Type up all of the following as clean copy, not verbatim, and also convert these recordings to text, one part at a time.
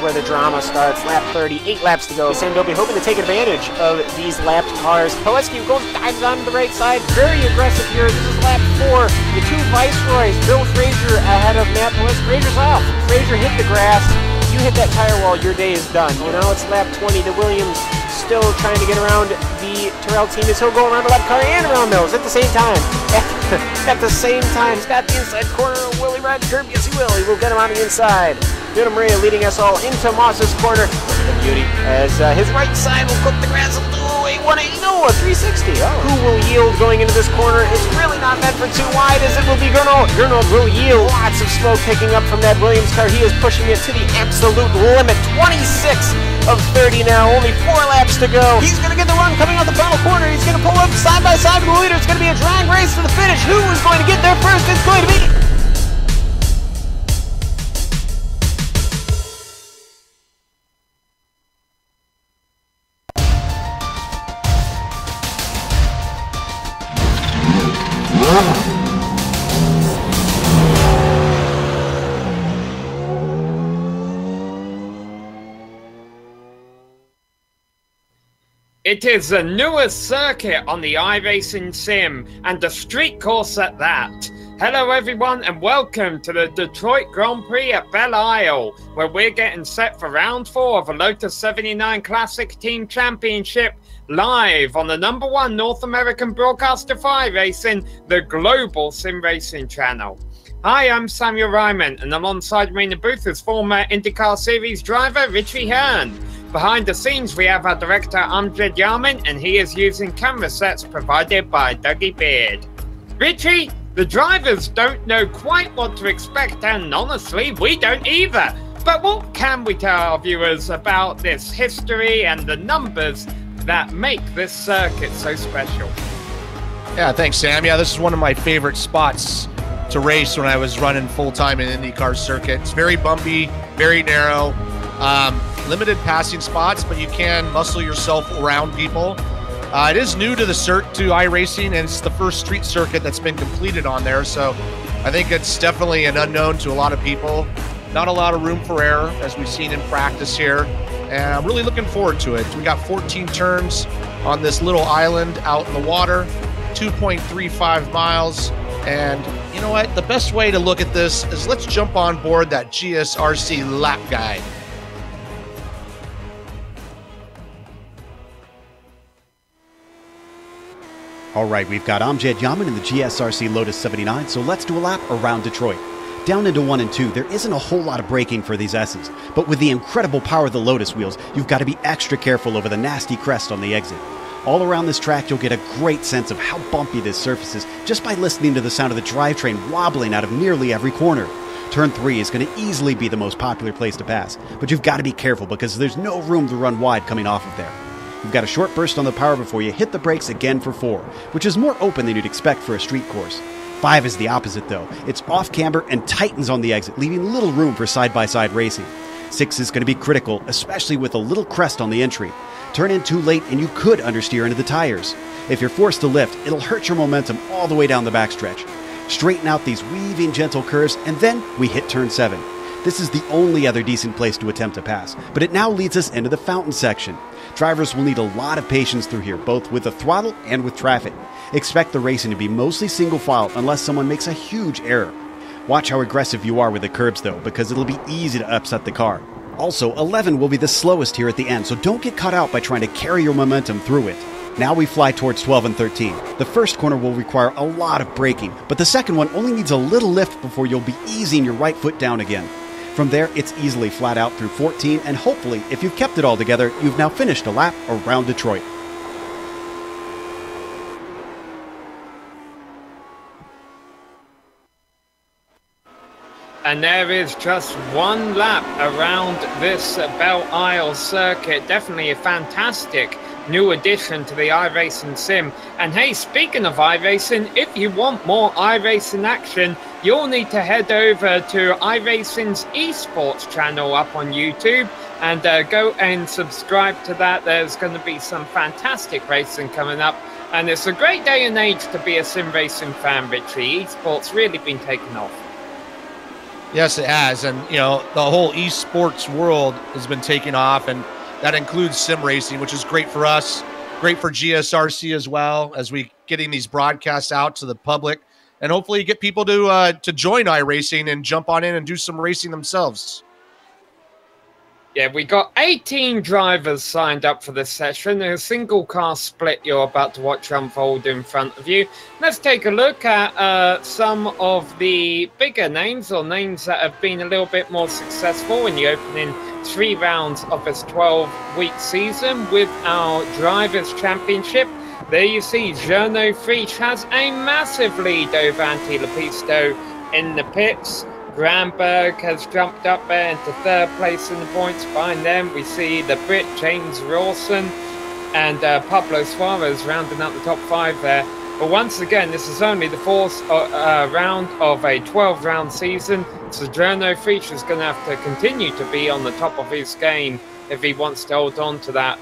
where the drama starts. Lap 30, 8 laps to go. Sandopi hoping to take advantage of these lapped cars. Pileski goes, dives onto the right side. Very aggressive here. This is lap 4. The two Viceroys. Bill Frazier ahead of Matt Pileski. Frazier's off. Frazier hit the grass. You hit that tire wall, your day is done. Well, now it's lap 20. The Williams still trying to get around the Terrell team as he'll go around the left car and around those at the same time. At the same time, he's got the inside corner. Will he ride the curb? Yes, he will. He will get him on the inside. Vito Maria leading us all into Moss's corner. The beauty as his right side will cook the grass a little. A 180, no, a 360. Oh. Who will yield going into this corner? It's really not meant for too wide as it will be Gernald. Gernald will yield. Lots of smoke picking up from that Williams car. He is pushing it to the absolute limit. 26 of 30 now. Only 4 laps to go. He's going to get the run coming out the final corner. He's going to pull up side by side with the leader. It's going to be a drag race to the finish. Who is going to get there first? It's going to be... It is the newest circuit on the iRacing Sim, and a street course at that. Hello everyone and welcome to the Detroit Grand Prix at Belle Isle, where we're getting set for round 4 of the Lotus 79 Classic Team Championship, live on the #1 North American broadcaster for iRacing, the Global SimRacing Channel. Hi, I'm Samuel Ryman, and alongside me in the booth is former IndyCar Series driver Richie Hearn. Behind the scenes, we have our director Amjad Yamin, and he is using camera sets provided by Dougie Beard. Richie, the drivers don't know quite what to expect, and honestly, we don't either. But what can we tell our viewers about this history and the numbers that make this circuit so special? Yeah, thanks, Sam. Yeah, this is one of my favorite spots to race when I was running full-time in IndyCar circuit. It's very bumpy, very narrow. Limited passing spots, but you can muscle yourself around people. It is new to the to iRacing, and it's the first street circuit that's been completed on there, so I think it's definitely an unknown to a lot of people. Not a lot of room for error, as we've seen in practice here, and I'm really looking forward to it. We got 14 turns on this little island out in the water, 2.35 miles, and you know what? The best way to look at this is let's jump on board that GSRC lap guide. All right, we've got Amjad Yamin in the GSRC Lotus 79, so let's do a lap around Detroit. Down into 1 and 2, there isn't a whole lot of braking for these S's, but with the incredible power of the Lotus wheels, you've got to be extra careful over the nasty crest on the exit. All around this track, you'll get a great sense of how bumpy this surface is just by listening to the sound of the drivetrain wobbling out of nearly every corner. Turn 3 is going to easily be the most popular place to pass, but you've got to be careful because there's no room to run wide coming off of there. You've got a short burst on the power before you hit the brakes again for 4, which is more open than you'd expect for a street course. 5 is the opposite though. It's off camber and tightens on the exit, leaving little room for side-by-side racing. 6 is going to be critical, especially with a little crest on the entry. Turn in too late and you could understeer into the tires. If you're forced to lift, it'll hurt your momentum all the way down the backstretch. Straighten out these weaving gentle curves, and then we hit turn 7. This is the only other decent place to attempt to pass, but it now leads us into the fountain section. Drivers will need a lot of patience through here, both with the throttle and with traffic. Expect the racing to be mostly single file unless someone makes a huge error. Watch how aggressive you are with the curbs though, because it'll be easy to upset the car. Also, 11 will be the slowest here at the end, so don't get caught out by trying to carry your momentum through it. Now we fly towards 12 and 13. The first corner will require a lot of braking, but the second one only needs a little lift before you'll be easing your right foot down again. From there, it's easily flat out through 14, and hopefully, if you've kept it all together, you've now finished a lap around Detroit. And there is just 1 lap around this Belle Isle circuit. Definitely a fantastic new addition to the iRacing Sim. And hey, speaking of iRacing, if you want more iRacing action, you'll need to head over to iRacing's esports channel up on YouTube and go and subscribe to that. There's going to be some fantastic racing coming up. And it's a great day and age to be a sim racing fan, Richie. Esports really been taken off. Yes, it has. And, you know, the whole esports world has been taking off, and that includes sim racing, which is great for us, great for GSRC as well, as we getting these broadcasts out to the public, and hopefully get people to join iRacing and jump on in and do some racing themselves. Yeah, we got 18 drivers signed up for this session. A single car split you're about to watch unfold in front of you. Let's take a look at some of the bigger names, or names that have been a little bit more successful in the opening 3 rounds of this 12-week season with our Drivers' Championship. There you see Journo Friesch has a massive lead over Antti Lepisto in the pits. Granberg has jumped up there into 3rd place in the points. Behind them, we see the Brit James Rawson and Pablo Suarez rounding out the top 5 there. But once again, this is only the 4th round of a 12-round season, so Journo Friesch is going to have to continue to be on the top of his game if he wants to hold on to that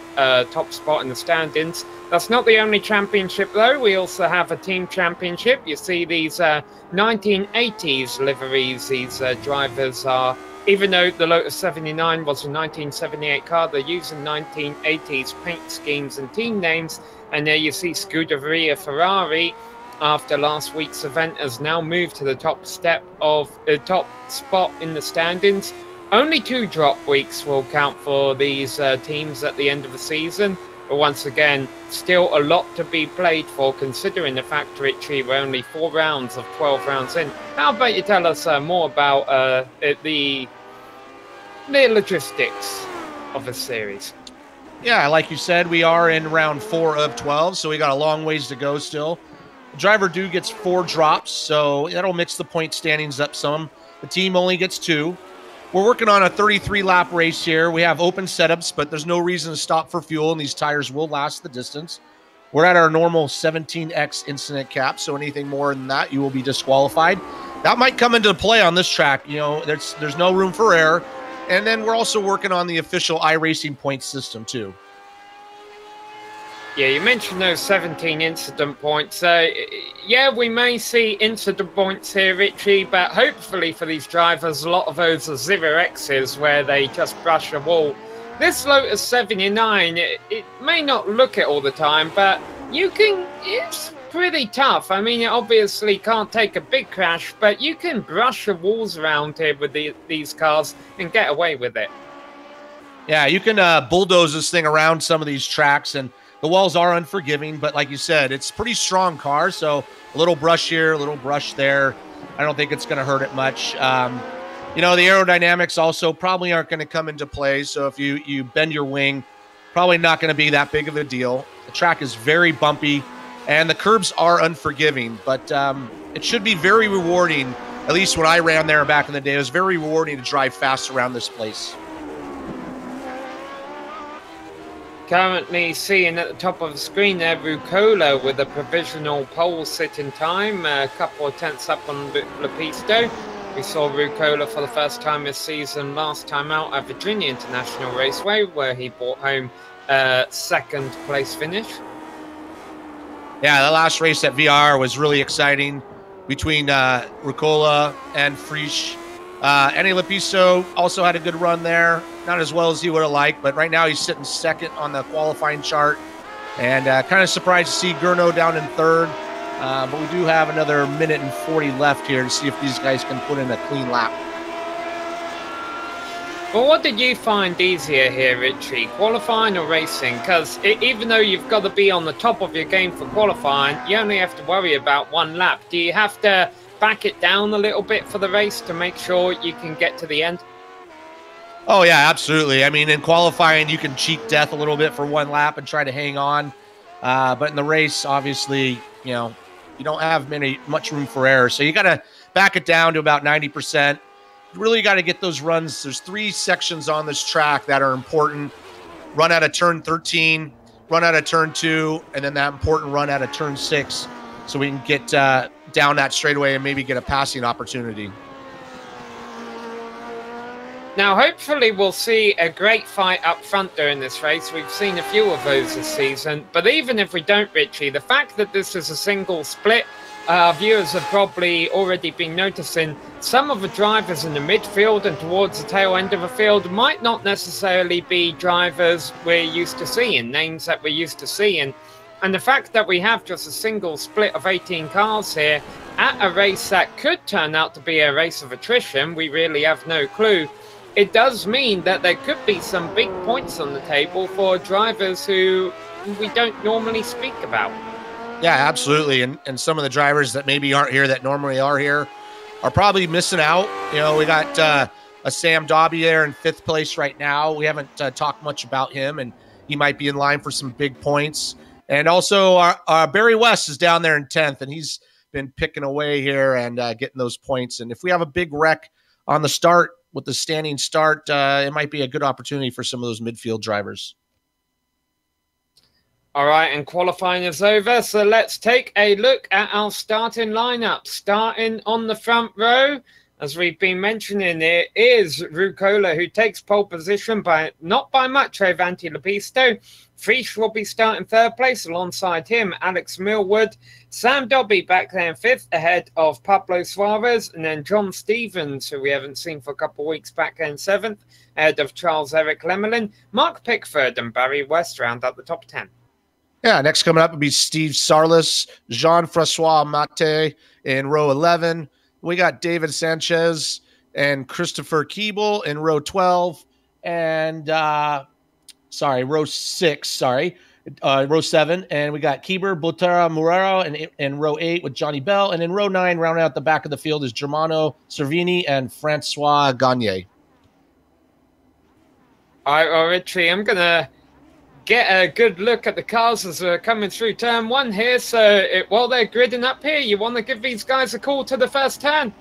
top spot in the standings. That's not the only championship, though. We also have a team championship. You see these 1980s liveries these drivers are. Even though the Lotus 79 was a 1978 car, they're using 1980s paint schemes and team names. And there you see Scuderia Ferrari, after last week's event, has now moved to the top step of the top spot in the standings. Only 2 drop weeks will count for these teams at the end of the season. But once again, still a lot to be played for, considering the fact, Richie, we're only 4 rounds of 12 rounds in. How about you tell us more about the logistics of the series? Yeah, like you said, we are in round 4 of 12, so we got a long ways to go still. The driver gets 4 drops, so that'll mix the point standings up some. The team only gets 2. We're working on a 33-lap race here. We have open setups, but there's no reason to stop for fuel, and these tires will last the distance. We're at our normal 17x incident cap, so anything more than that, you will be disqualified. That might come into play on this track. You know, there's no room for error. And then we're also working on the official iRacing points system, too. Yeah, you mentioned those 17 incident points. Yeah, we may see incident points here, Richie, but hopefully for these drivers, a lot of those are 0x's where they just brush a wall. This Lotus 79, it may not look it all the time, but it's pretty tough. I mean, it obviously can't take a big crash, but you can brush the walls around here with these cars and get away with it. Yeah, you can bulldoze this thing around some of these tracks, and the walls are unforgiving, but like you said, it's pretty strong car, so a little brush here, a little brush there. I don't think it's going to hurt it much. You know, the aerodynamics also probably aren't going to come into play, so if you bend your wing, probably not going to be that big of a deal. The track is very bumpy, and the curbs are unforgiving, but it should be very rewarding. At least when I ran there back in the day, it was very rewarding to drive fast around this place. Currently seeing at the top of the screen there, Rucola with a provisional pole sitting time, a couple of tenths up on Lepisto. We saw Rucola for the first time this season last time out at Virginia International Raceway, where he brought home a 2nd place finish. Yeah, the last race at VR was really exciting between Rucola and Friesch. Annie Lepisto also had a good run there. Not as well as he would have liked, but right now he's sitting 2nd on the qualifying chart. And kind of surprised to see Gurno down in 3rd. But we do have another 1:40 left here to see if these guys can put in a clean lap. Well, what did you find easier here, Richie? Qualifying or racing? Because even though you've got to be on the top of your game for qualifying, you only have to worry about 1 lap. Do you have to back it down a little bit for the race to make sure you can get to the end? Oh, yeah, absolutely. I mean, in qualifying, you can cheat death a little bit for 1 lap and try to hang on. But in the race, obviously, you know, you don't have much room for error. So you got to back it down to about 90%. You really got to get those runs. There's 3 sections on this track that are important. Run out of turn 13, run out of turn 2, and then that important run out of turn 6. So we can get down that straightaway and maybe get a passing opportunity. Now, hopefully we'll see a great fight up front during this race. We've seen a few of those this season. But even if we don't, Richie, the fact that this is a single split our viewers have probably already been noticing some of the drivers in the midfield and towards the tail end of the field might not necessarily be drivers we're used to seeing, names that we're used to seeing. And the fact that we have just a single split of 18 cars here at a race that could turn out to be a race of attrition, we really have no clue. It does mean that there could be some big points on the table for drivers who we don't normally speak about. Yeah, absolutely. And some of the drivers that maybe aren't here that normally are here are probably missing out. You know, we got a Sam Dobby there in 5th place right now. We haven't talked much about him, and he might be in line for some big points. And also our Barry West is down there in 10th, and he's been picking away here and getting those points. And if we have a big wreck on the start with the standing start, it might be a good opportunity for some of those midfield drivers. All right, and qualifying is over, so let's take a look at our starting lineup. Starting on the front row, as we've been mentioning, it is Rucola, who takes pole position, by not by much over Anti-Lepisto. Friesch will be starting 3rd place alongside him, Alex Millwood. Sam Dobby back there in 5th, ahead of Pablo Suarez, and then John Stevens, who we haven't seen for a couple of weeks, back there in 7th, ahead of Charles Eric Lemelin. Mark Pickford and Barry West round up the top 10. Yeah, next coming up would be Steve Sarlis, Jean-Francois Mate in row 11. We got David Sanchez and Christopher Keeble in row 12. And, row 6, row 7. And we got Keeber, Botera, Muraro in row 8 with Johnny Bell. And in row 9, rounding out the back of the field is Germano Cervini and Francois Gagne. All right, Richie, I'm going to get a good look at the cars as they're coming through turn 1 here. So while they're gridding up here, you want to give these guys a call to the first turn?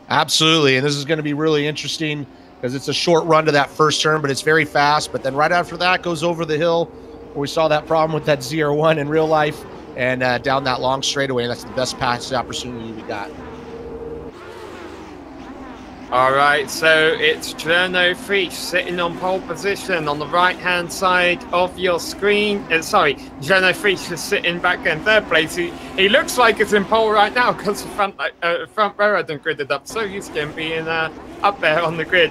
Absolutely. And this is going to be really interesting because it's a short run to that first turn, but it's very fast. But then right after that goes over the hill where we saw that problem with that ZR1 in real life and down that long straightaway. And that's the best pass opportunity we got. All right, so it's Jono Friesch sitting on pole position on the right-hand side of your screen. Jono Friesch is sitting back in 3rd place. He looks like it's in pole right now because the front row hadn't gridded up. So used to him being up there on the grid.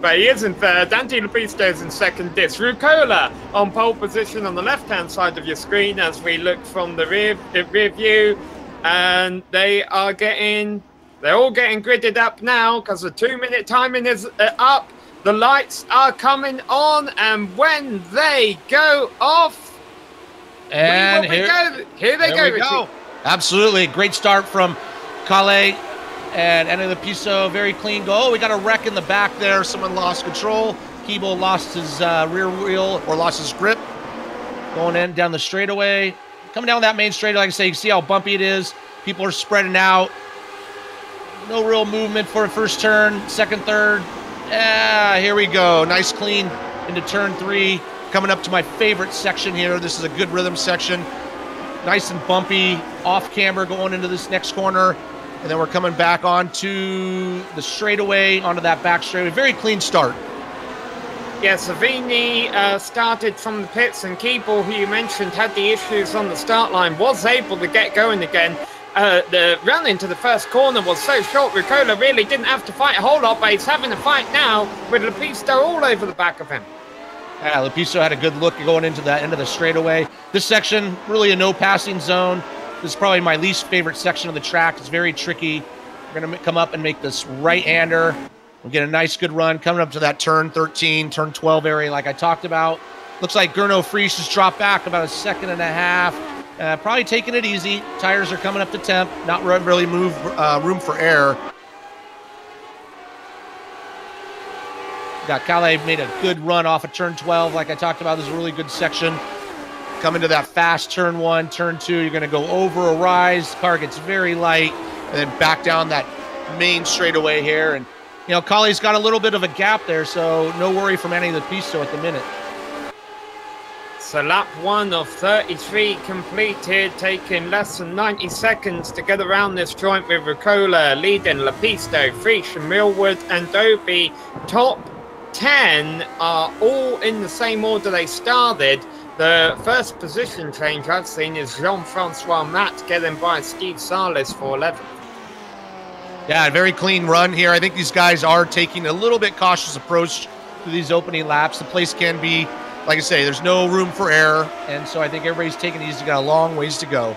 But he is in 3rd. Anti-Lepisto is in 2nd. This Rucola on pole position on the left-hand side of your screen as we look from the rear view. And they're all getting gridded up now because the 2-minute timing is up. The lights are coming on, and when they go off, and here they go. Absolutely. Great start from Calais and Anti-Lepisto. Very clean goal. We got a wreck in the back there. Someone lost control. Keeble lost his rear wheel or lost his grip going in down the straightaway. Coming down that main straightaway, like I say, you can see how bumpy it is. People are spreading out. No real movement for a first turn, 2nd, 3rd. Here we go. Nice clean into turn 3. Coming up to my favorite section here. This is a good rhythm section. Nice and bumpy. Off camber going into this next corner. And then we're coming back onto the straightaway, onto that back straightaway. Very clean start. Yeah, Savini started from the pits, and Keeble, who you mentioned, had the issues on the start line, was able to get going again. The run into the first corner was so short, Rucola really didn't have to fight a whole lot, but he's having a fight now with Lepisto all over the back of him. Yeah, Lepisto had a good look going into that end of the straightaway. This section, really a no passing zone. This is probably my least favorite section of the track. It's very tricky. We're going to come up and make this right-hander. We'll get a nice good run coming up to that turn 13, turn 12 area like I talked about. Looks like Gurno Friesch has dropped back about a 1.5 seconds. Probably taking it easy. Tires are coming up to temp. Not really room for air. Got Calais made a good run off of turn 12 like I talked about. This is a really good section. Coming to that fast turn 1, turn 2. You're going to go over a rise. Car gets very light. And then back down that main straightaway here. And, you know, Calais got a little bit of a gap there, so no worry from any of the Pisto at the minute. So lap 1 of 33 completed, taking less than 90 seconds to get around this joint with Rucola leading Lepisto, Friesch, Millwood and Dobie. Top 10 are all in the same order they started. The first position change I've seen is Jean-Francois Matt getting by Steve Salis for 11th. Yeah, a very clean run here. I think these guys are taking a little bit cautious approach to these opening laps. The place can be, like I say, there's no room for error, and so I think everybody's taking it easy. Got a long ways to go.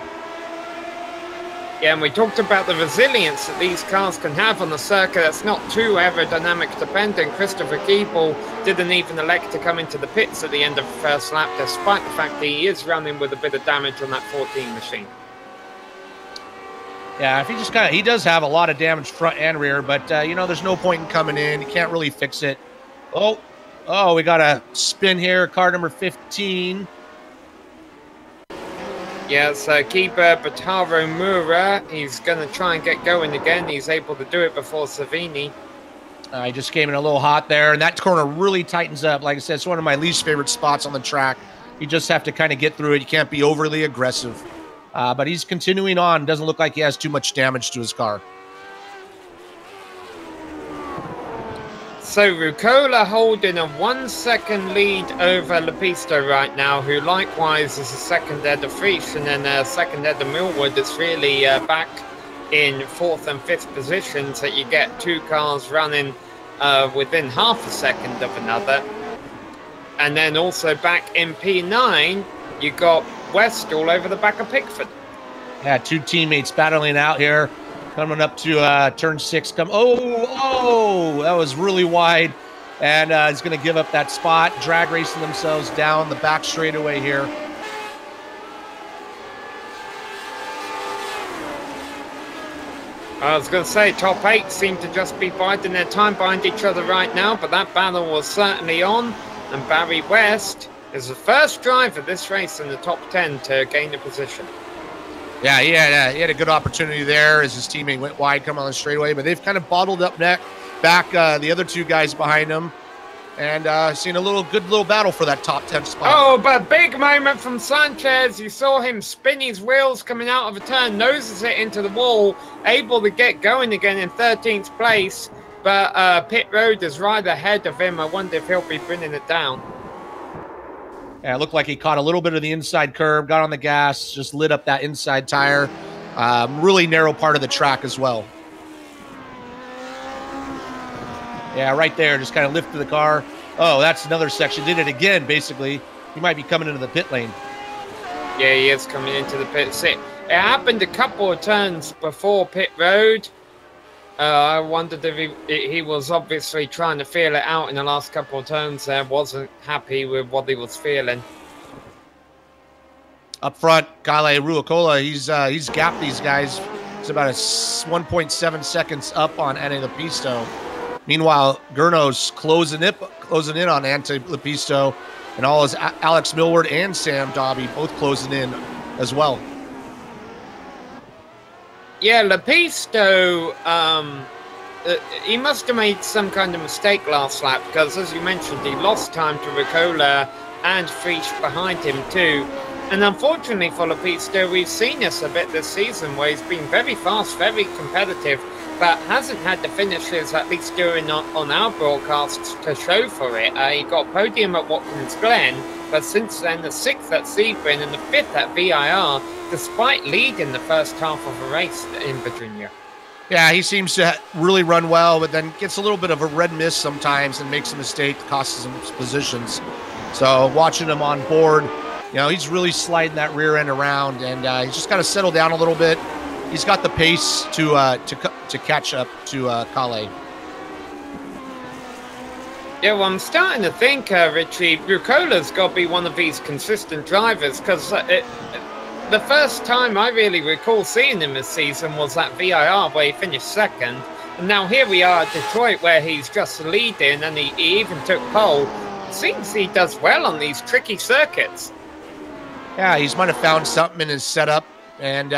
Yeah, and we talked about the resilience that these cars can have on the circuit. That's not too aerodynamic dependent. Christopher Keeble didn't even elect to come into the pits at the end of the first lap, despite the fact that he is running with a bit of damage on that 14 machine. Yeah, if he does have a lot of damage front and rear, but you know, there's no point in coming in. You can't really fix it. Oh, we got a spin here. Car number 15. Yeah, so keeper Bataro Mura, he's going to try and get going again. He's able to do it before Savini. I just came in a little hot there, and that corner really tightens up. Like I said, it's one of my least favorite spots on the track. You just have to kind of get through it. You can't be overly aggressive. But he's continuing on. Doesn't look like he has too much damage to his car. So Rucola holding a 1 second lead over Lepisto right now, who likewise is a second head of Frisch, and then a second head of Millwood that's really back in 4th and 5th positions, that you get two cars running within half a second of another. And then also back in P9, you got West all over the back of Pickford. Yeah, two teammates battling out here. Coming up to turn 6. Oh, that was really wide. And he's going to give up that spot. Drag racing themselves down the back straightaway here. I was going to say, top 8 seem to just be biding their time behind each other right now, but that battle was certainly on. And Barry West is the first driver this race in the top 10 to gain a position. Yeah, he had a good opportunity there as his teammate went wide, coming on the straightaway, but they've kind of bottled up back the other two guys behind him, and seen a good little battle for that top 10 spot. Oh, but big moment from Sanchez. You saw him spin his wheels coming out of a turn, noses it into the wall, able to get going again in 13th place, but pit road is right ahead of him. I wonder if he'll be bringing it down. Yeah, it looked like he caught a little bit of the inside curb, got on the gas, just lit up that inside tire. Really narrow part of the track as well. Yeah, right there, just kind of lifted the car. Oh, that's another section. Did it again, basically. He might be coming into the pit lane. Yeah, he is coming into the pit. It happened a couple of turns before pit road. I wondered if he was obviously trying to feel it out in the last couple of turns there. Wasn't happy with what he was feeling. Up front, Kale Ruocola, he's gapped these guys. It's about 1.7 seconds up on Ante Lepisto. Meanwhile, Gurno's closing in on Ante Lepisto, and all is Alex Millward and Sam Dobby both closing in as well. Yeah, Lepisto, he must have made some kind of mistake last lap, because as you mentioned, he lost time to Rucola and Frisch behind him too. And unfortunately for Lepisto, we've seen this a bit this season, where he's been very fast, very competitive, but hasn't had the finishes, at least during on our broadcasts, to show for it. He got a podium at Watkins Glen, but since then the 6th at Sebring and the 5th at VIR, despite leading the first half of a race in Virginia. Yeah, he seems to really run well, but then gets a little bit of a red mist sometimes and makes a mistake, costs him positions. So watching him on board, you know, he's really sliding that rear end around, and he's just got to settle down a little bit. He's got the pace to catch up to Kale. Yeah, well, I'm starting to think, Richie, Rucola's got to be one of these consistent drivers, because the first time I really recall seeing him this season was at VIR, where he finished 2nd. And now here we are at Detroit, where he's just leading, and he even took pole. It seems he does well on these tricky circuits. Yeah, he's might have found something in his setup, and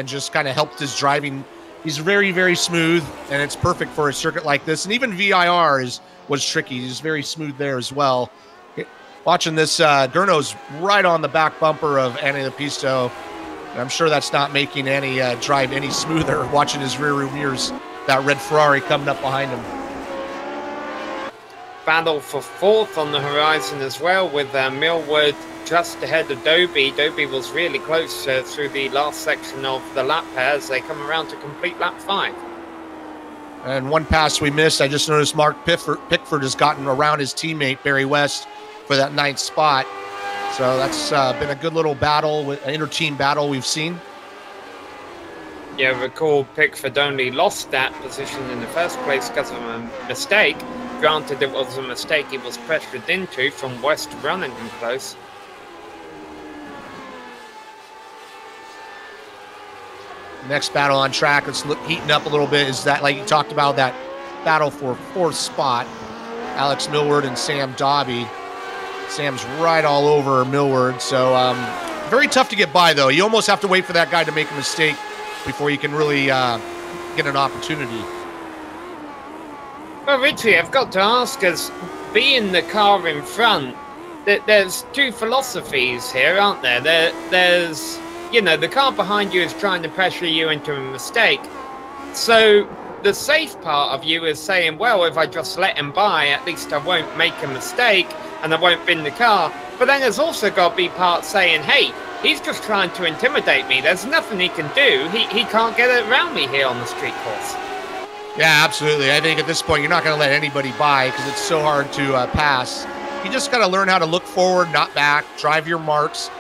just kind of helped his driving. He's very, very smooth, and it's perfect for a circuit like this. And even VIR was tricky. He's very smooth there as well. Watching this, Gurno's right on the back bumper of Ante Lepisto. And I'm sure that's not making any drive any smoother, watching his rear mirrors, that red Ferrari coming up behind him. battle for 4th on the horizon as well, with Millwood just ahead of Dobie. Dobie was really close through the last section of the lap as they come around to complete lap 5. And one pass we missed, I just noticed Mark Pickford has gotten around his teammate, Barry West, for that 9th spot. So that's been a good little battle, an inter-team battle we've seen. Yeah, recall Pickford only lost that position in the first place because of a mistake. Granted, it was a mistake he was pressured into from West running him close. Next battle on track, it's heating up a little bit, is that, like you talked about, that battle for 4th spot. Alex Millward and Sam Dobby. Sam's right all over Millward, so very tough to get by, though. You almost have to wait for that guy to make a mistake before you can really get an opportunity. Well, Richie, I've got to ask, as being the car in front, there's two philosophies here, aren't there? There's, you know, the car behind you is trying to pressure you into a mistake. So the safe part of you is saying, well, if I just let him by, at least I won't make a mistake and I won't bin the car. But then there's also got to be part saying, hey, he's just trying to intimidate me. There's nothing he can do. He can't get around me here on the street course. Yeah, absolutely. I think at this point, you're not going to let anybody by because it's so hard to pass. You just got to learn how to look forward, not back, drive your marks.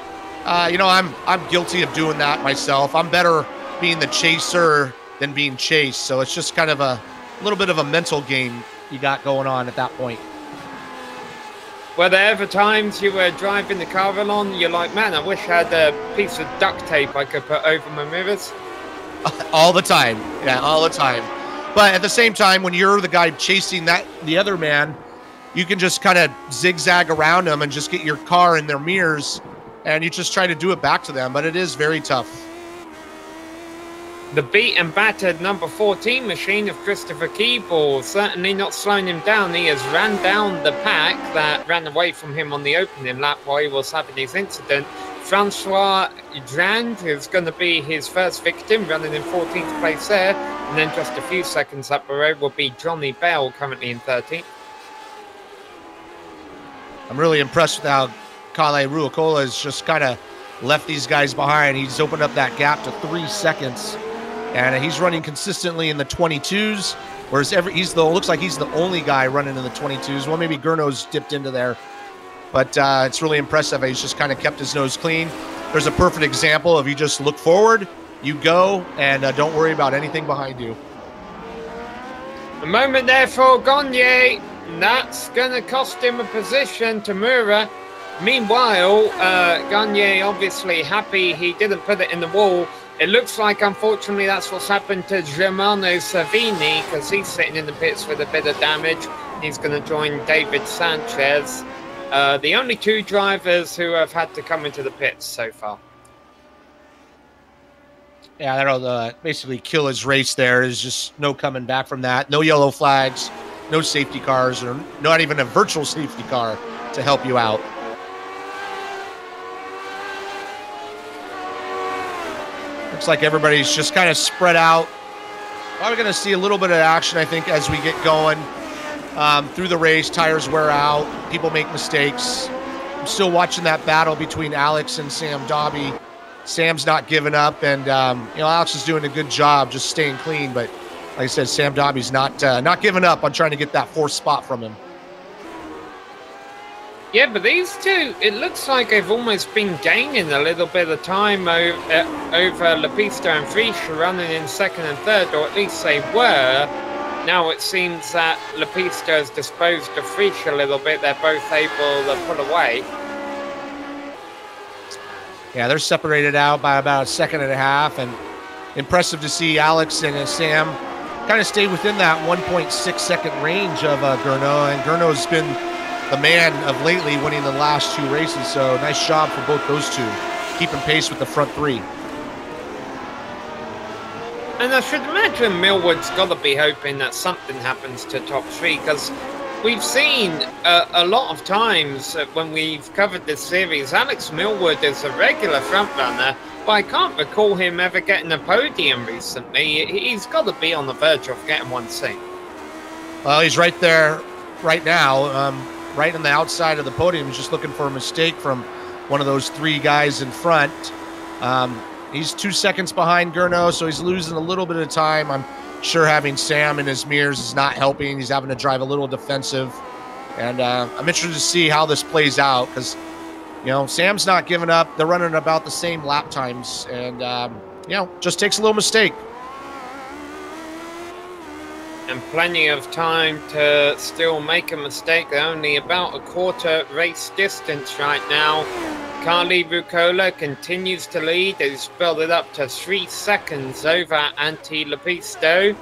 You know, I'm guilty of doing that myself. I'm better being the chaser than being chased. So it's just kind of a little bit of a mental game you got going on at that point. Were there ever times you were driving the car along, you're like, man, I wish I had a piece of duct tape I could put over my mirrors? All the time. Yeah, all the time. But at the same time, when you're the guy chasing the other man, you can just kind of zigzag around them and just get your car in their mirrors, and you just try to do it back to them. But it is very tough. The beat and battered number 14 machine of Christopher Keeble certainly not slowing him down. He has ran down the pack that ran away from him on the opening lap while he was having his incident. Francois Drand is going to be his first victim, running in 14th place there. And then just a few seconds up the road will be Johnny Belle, currently in 13th. I'm really impressed with how Kale Ruokola has just kind of left these guys behind. He's opened up that gap to 3 seconds. And he's running consistently in the 22s, whereas looks like he's the only guy running in the 22s. Well, maybe Gurno's dipped into there, but it's really impressive. He's just kind of kept his nose clean. There's a perfect example of you just look forward, you go, and don't worry about anything behind you. A moment there for Gagne. That's going to cost him a position. Tamura. Meanwhile, Gagne obviously happy he didn't put it in the wall. It looks like, unfortunately, that's what's happened to Germano Savini, because he's sitting in the pits with a bit of damage. He's going to join David Sanchez. The only two drivers who have had to come into the pits so far. Yeah, that'll basically kill his race there. There's just no coming back from that. No yellow flags, no safety cars, or not even a virtual safety car to help you out. Looks like everybody's just kind of spread out. Probably going to see a little bit of action, I think, as we get going through the race. Tires wear out. People make mistakes. I'm still watching that battle between Alex and Sam Dobby. Sam's not giving up, and Alex is doing a good job just staying clean. But like I said, Sam Dobby's not giving up on trying to get that 4th spot from him. Yeah, but these two, it looks like they've almost been gaining a little bit of time over Lapista and Frisch, running in 2nd and 3rd, or at least they were. Now it seems that Lapista has disposed of Frisch a little bit. They're both able to pull away. Yeah, they're separated out by about 1.5 seconds, and impressive to see Alex and Sam kind of stay within that 1.6 second range of Gurno, and Gurno's been the man of lately, winning the last 2 races. So nice job for both those two, keeping pace with the front 3. And I should imagine Millwood's got to be hoping that something happens to top 3, because we've seen a lot of times when we've covered this series, Alex Millwood is a regular front runner, but I can't recall him ever getting a podium recently. He's got to be on the verge of getting one soon. Well, he's right there right now, right on the outside of the podium. He's just looking for a mistake from one of those 3 guys in front. He's 2 seconds behind Gurno, so he's losing a little bit of time. I'm sure having Sam in his mirrors is not helping. He's having to drive a little defensive. And I'm interested to see how this plays out because, you know, Sam's not giving up. They're running about the same lap times. And, you know, just takes a little mistake. And plenty of time to still make a mistake. They're only about a quarter race distance right now. Carly Rucola continues to lead. He's built it up to 3 seconds over Antti Lepisto,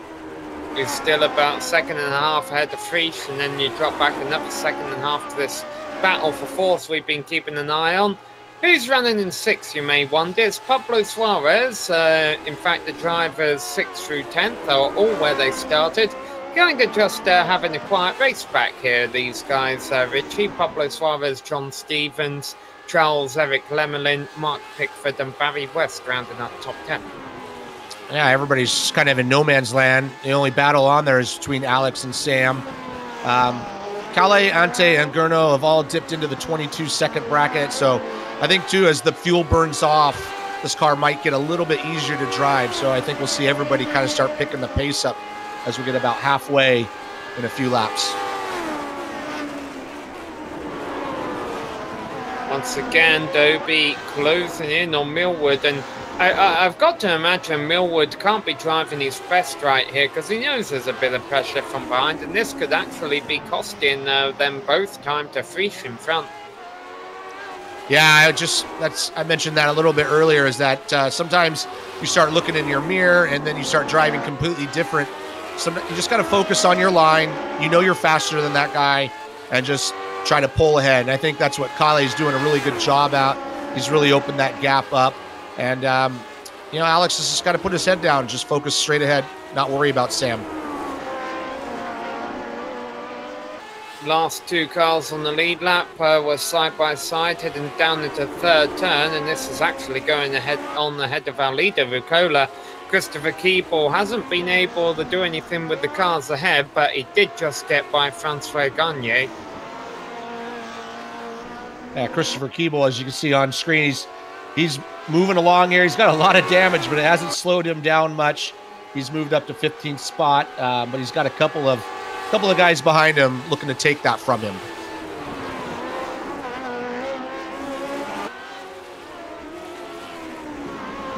who's still about a second and a half ahead of Frisch, and then you drop back another second and a half to this battle for fourth we've been keeping an eye on. Who's running in 6th, you may wonder? It's Pablo Suarez. In fact, the drivers 6th through 10th are all where they started. Kind of just having a quiet race back here, these guys, Richie. Pablo Suarez, John Stevens, Charles Eric Lemelin, Mark Pickford, and Barry West rounding up top 10. Yeah, everybody's kind of in no man's land. The only battle on there is between Alex and Sam. Kalle, Ante, and Gurno have all dipped into the 22-second bracket. So I think, too, as the fuel burns off, this car might get a little bit easier to drive. So I think we'll see everybody kind of start picking the pace up as we get about halfway in a few laps. Once again, Dobie closing in on Millwood, and I've got to imagine Millwood can't be driving his best right here because he knows there's a bit of pressure from behind, and this could actually be costing them both time to Frisch in front. Yeah, I mentioned that a little bit earlier, is that sometimes you start looking in your mirror and then you start driving completely different. So you just got to focus on your line. You know you're faster than that guy, and just try to pull ahead. And I think that's what Kale's doing a really good job at. He's really opened that gap up. And, you know, Alex has just got to put his head down, just focus straight ahead, not worry about Sam. Last 2 cars on the lead lap were side by side, heading down into third turn, and this is actually going ahead of our leader, Rucola. Christopher Keeble hasn't been able to do anything with the cars ahead, but he did just get by Francois Gagne. Yeah, Christopher Keeble, as you can see on screen, he's moving along here. He's got a lot of damage, but it hasn't slowed him down much. He's moved up to 15th spot, but he's got a couple of guys behind him looking to take that from him.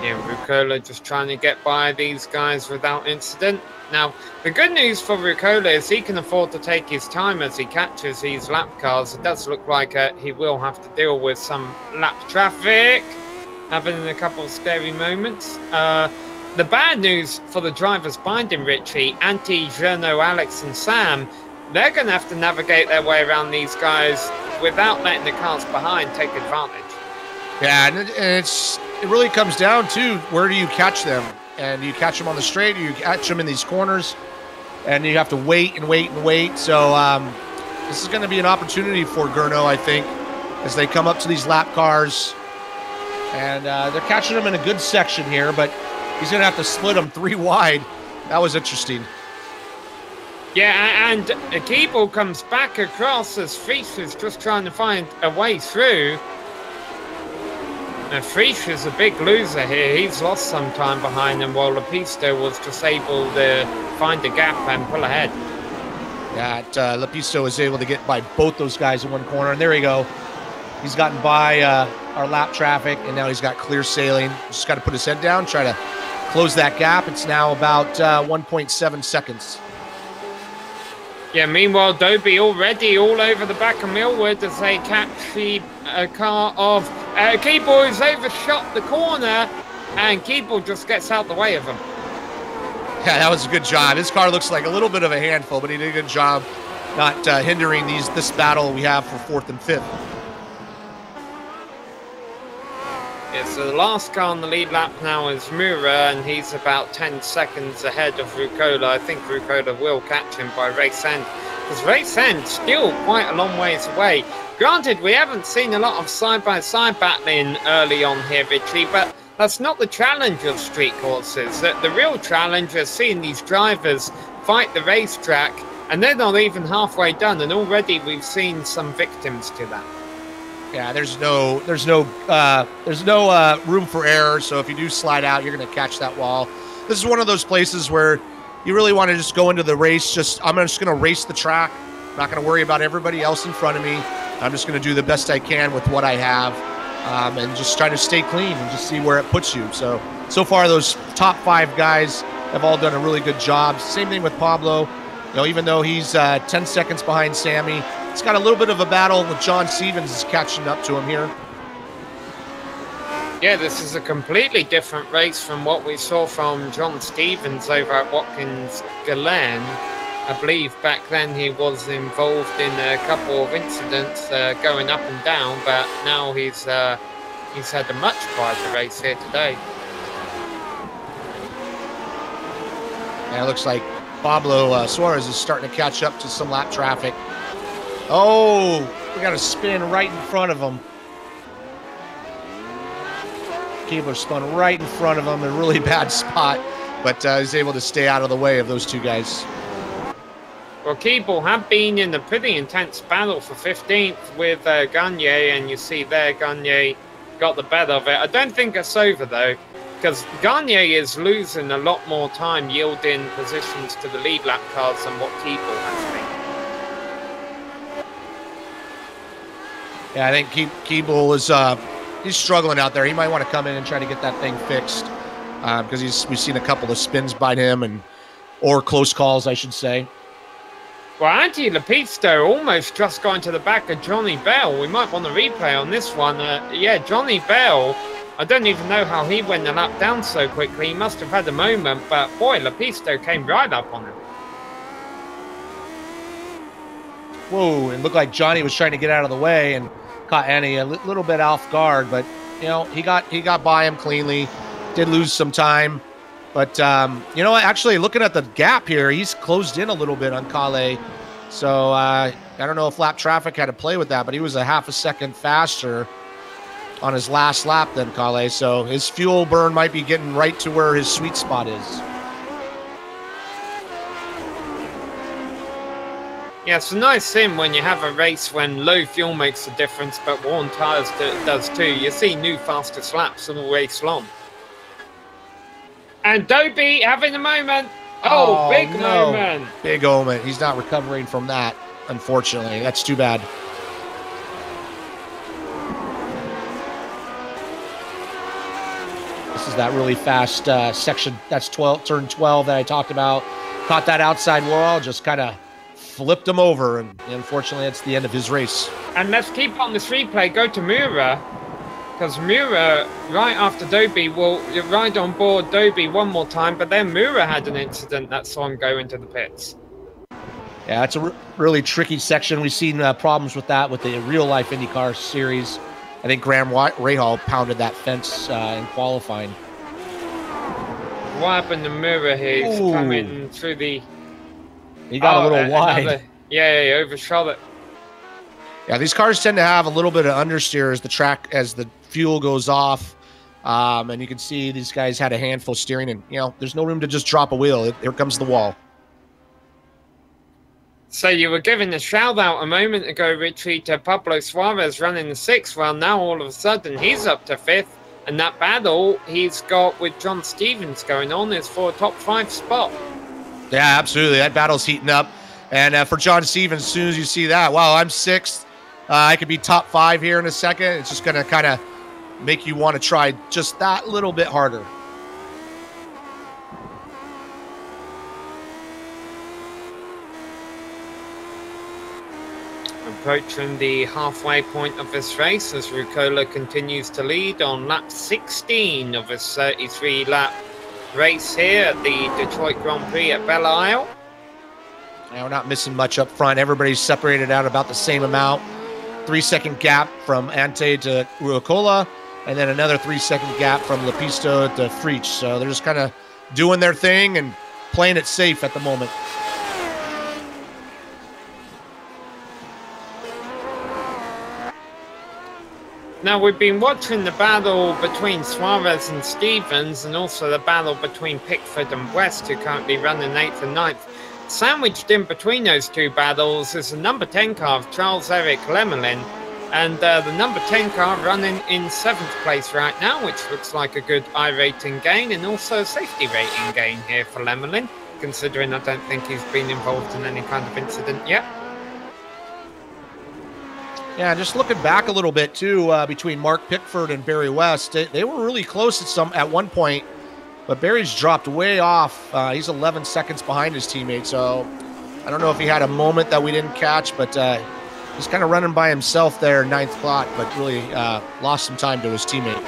Yeah, Rucola just trying to get by these guys without incident. Now, the good news for Rucola is he can afford to take his time as he catches these lap cars. It does look like he will have to deal with some lap traffic, having a couple of scary moments. The bad news for the drivers behind him, Richie, Antti, Gurno, Alex, and Sam, they're going to have to navigate their way around these guys without letting the cars behind take advantage. Yeah, and it really comes down to where do you catch them? And you catch them on the straight, or you catch them in these corners, and you have to wait and wait and wait. So this is going to be an opportunity for Gurno, I think, as they come up to these lap cars. And they're catching them in a good section here, but he's going to have to split them 3 wide. That was interesting. Yeah, and Keeble comes back across as Frisch is just trying to find a way through. Now, Frisch is a big loser here. He's lost some time behind him, while Lepisto was just able to find a gap and pull ahead. Yeah, Lepisto was able to get by both those guys in one corner, and there you go. He's gotten by our lap traffic, and now he's got clear sailing. Just got to put his head down, try to close that gap. It's now about 1.7 seconds. Yeah, meanwhile, Dobie already all over the back of Millwood as they catch the car of Keeble, who's overshot the corner, and Keeble just gets out the way of him. Yeah, that was a good job. His car looks like a little bit of a handful, but he did a good job not hindering this battle we have for 4th and 5th. Yeah, so the last car on the lead lap now is Mura, and he's about 10 seconds ahead of Rucola. I think Rucola will catch him by race end, because race end still quite a long ways away. Granted, we haven't seen a lot of side-by-side battling early on here, Richie, but that's not the challenge of street courses. The real challenge is seeing these drivers fight the racetrack And they're not even halfway done, and already we've seen some victims to that. Yeah, there's no room for error. So if you do slide out, you're going to catch that wall. This is one of those places where you really want to just go into the race. I'm just going to race the track. I'm not going to worry about everybody else in front of me. I'm just going to do the best I can with what I have, and just try to stay clean and just see where it puts you. So far, those top 5 guys have all done a really good job. Same thing with Pablo. You know, even though he's 10 seconds behind Sammy, it's got a little bit of a battle with John Stevens is catching up to him here. Yeah, this is a completely different race from what we saw from John Stevens over at Watkins Glen. I believe back then he was involved in a couple of incidents going up and down, but now he's had a much quieter race here today. Yeah, it looks like Pablo Suarez is starting to catch up to some lap traffic. Oh, we got a spin right in front of him. Keebler spun right in front of him, a really bad spot, but he's able to stay out of the way of those 2 guys. Well, Keeble have been in a pretty intense battle for 15th with Gagne, and you see there Gagne got the better of it. I don't think it's over, though, because Gagne is losing a lot more time yielding positions to the lead lap cars than what Keeble has been. Yeah, I think Keeble is he's struggling out there. He might want to come in and try to get that thing fixed, because we've seen a couple of spins by him or close calls, I should say. Well, Andy Lepisto almost just got into the back of Johnny Belle. We might want to replay on this one. Yeah, Johnny Belle, I don't even know how he went the lap down so quickly. He must have had a moment, but boy, Lepisto came right up on him. Whoa, it looked like Johnny was trying to get out of the way and caught Annie a little bit off guard, but you know, he got by him cleanly. Did lose some time, but you know what? Actually, looking at the gap here, he's closed in a little bit on Kale. So I don't know if lap traffic had to play with that, but he was a half a second faster on his last lap than Kale. So his fuel burn might be getting right to where his sweet spot is. Yeah, it's a nice sim when you have a race when low fuel makes a difference, but worn tyres does too. You see new fastest laps all race long. And Dobie having a moment. Oh, big moment. Big moment. He's not recovering from that, unfortunately. That's too bad. This is that really fast section. That's turn 12 that I talked about. Caught that outside wall, just kind of flipped him over, and unfortunately, it's the end of his race. And let's keep on this replay. Go to Mura, because Mura, right after Dobie, will ride on board Dobie one more time, but then Mura had an incident that saw him go into the pits. Yeah, it's a really tricky section. We've seen problems with that with the real-life IndyCar series. I think Graham Rahal pounded that fence in qualifying. What happened to Mura here? He's coming through the... He got a little wide. Yeah, he overshot it. Yeah, these cars tend to have a little bit of understeer as the fuel goes off. And you can see these guys had a handful steering, and you know, there's no room to just drop a wheel. Here comes the wall. So you were giving a shout out a moment ago, Richie, to Pablo Suarez running the 6th. Well, now all of a sudden he's up to 5th, and that battle he's got with John Stevens going on is for a top 5 spot. Yeah, absolutely. That battle's heating up. And for John Stevens, as soon as you see that, wow, I'm 6th. I could be top 5 here in a second. It's just going to kind of make you want to try just that little bit harder. Approaching the halfway point of this race as Rucola continues to lead on lap 16 of his 33-lap race here at the Detroit Grand Prix at Belle Isle. Now we're not missing much up front. Everybody's separated out about the same amount. 3-second gap from Ante to Rucola, and then another 3-second gap from Lepisto to Freach. So they're just kind of doing their thing and playing it safe at the moment. Now, we've been watching the battle between Suarez and Stevens, and also the battle between Pickford and West, who currently run in 8th and 9th. sandwiched in between those two battles is the number 10 car of Charles-Eric Lemelin. And the number 10 car running in 7th place right now, which looks like a good I-rating gain and also a safety rating gain here for Lemelin, considering I don't think he's been involved in any kind of incident yet. Yeah, just looking back a little bit, too, between Mark Pickford and Barry West, they were really close at one point, but Barry's dropped way off. He's 11 seconds behind his teammate, so I don't know if he had a moment that we didn't catch, but he's kind of running by himself there, 9th spot, but really lost some time to his teammate.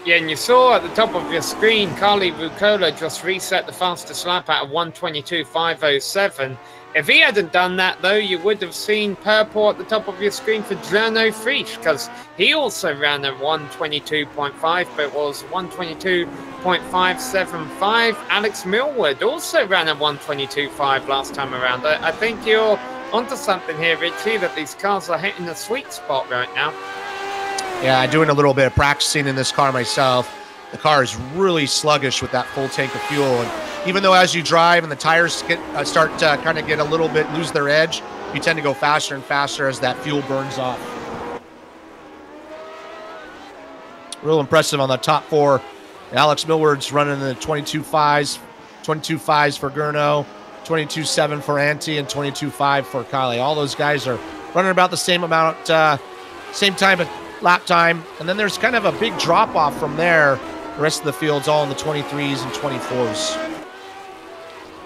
Yeah, and you saw at the top of your screen, Carly Rucola just reset the fastest lap at a 1:22.507. If he hadn't done that, though, you would have seen purple at the top of your screen for Journo Frisch, because he also ran a 1:22.5, but it was 1:22.575. Alex Millward also ran a 1:22.5 last time around. I think you're onto something here, Richie, that these cars are hitting the sweet spot right now. Yeah, doing a little bit of practicing in this car myself. The car is really sluggish with that full tank of fuel, and even though as you drive and the tires start to kind of get a little bit, lose their edge, you tend to go faster and faster as that fuel burns off. Real impressive on the top 4. Alex Millward's running the 22.5s for Gurno, 22.7 for Ante, and 22.5 for Kyle. All those guys are running about the same amount, same time of lap time, and then there's kind of a big drop off from there. The rest of the field's all in the 23s and 24s.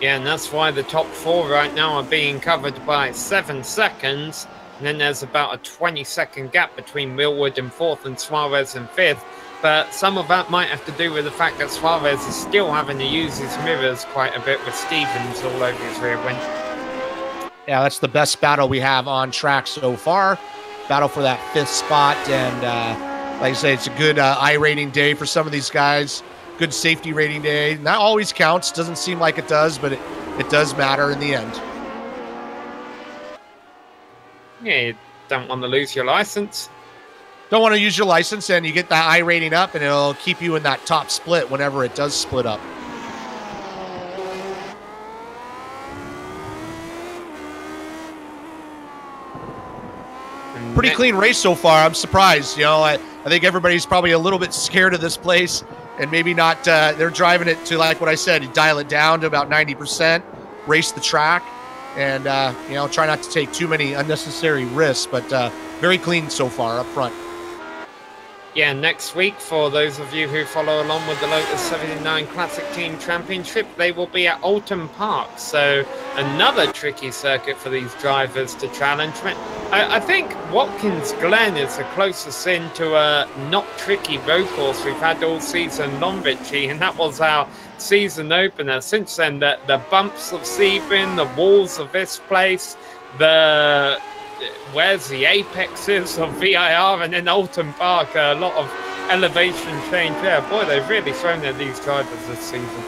Yeah, and that's why the top 4 right now are being covered by 7 seconds. And then there's about a 20-second gap between Millward in 4th and Suarez in 5th. But some of that might have to do with the fact that Suarez is still having to use his mirrors quite a bit with Stevens all over his rear wing. Yeah, that's the best battle we have on track so far. Battle for that 5th spot, and like I say, it's a good I-rating day for some of these guys. Good safety rating day. Not always counts. Doesn't seem like it does, but it does matter in the end. Yeah, you don't want to lose your license. Don't want to use your license, and you get that I-rating up, and it'll keep you in that top split whenever it does split up. Pretty clean race so far. I'm surprised. You know, I think everybody's probably a little bit scared of this place, and maybe not. They're driving it to, like what I said, you dial it down to about 90%, race the track, and you know, try not to take too many unnecessary risks. But very clean so far up front. Yeah, next week, for those of you who follow along with the Lotus 79 Classic Team Championship, they will be at Alton Park. So another tricky circuit for these drivers to challenge. I think Watkins Glen is the closest in to a not tricky road course we've had all season long, Richie, and that was our season opener. Since then, the bumps of Sebring, the walls of this place, where's the apexes of VIR, and then Alton Park, a lot of elevation change there. Boy, they've really thrown at these drivers this season.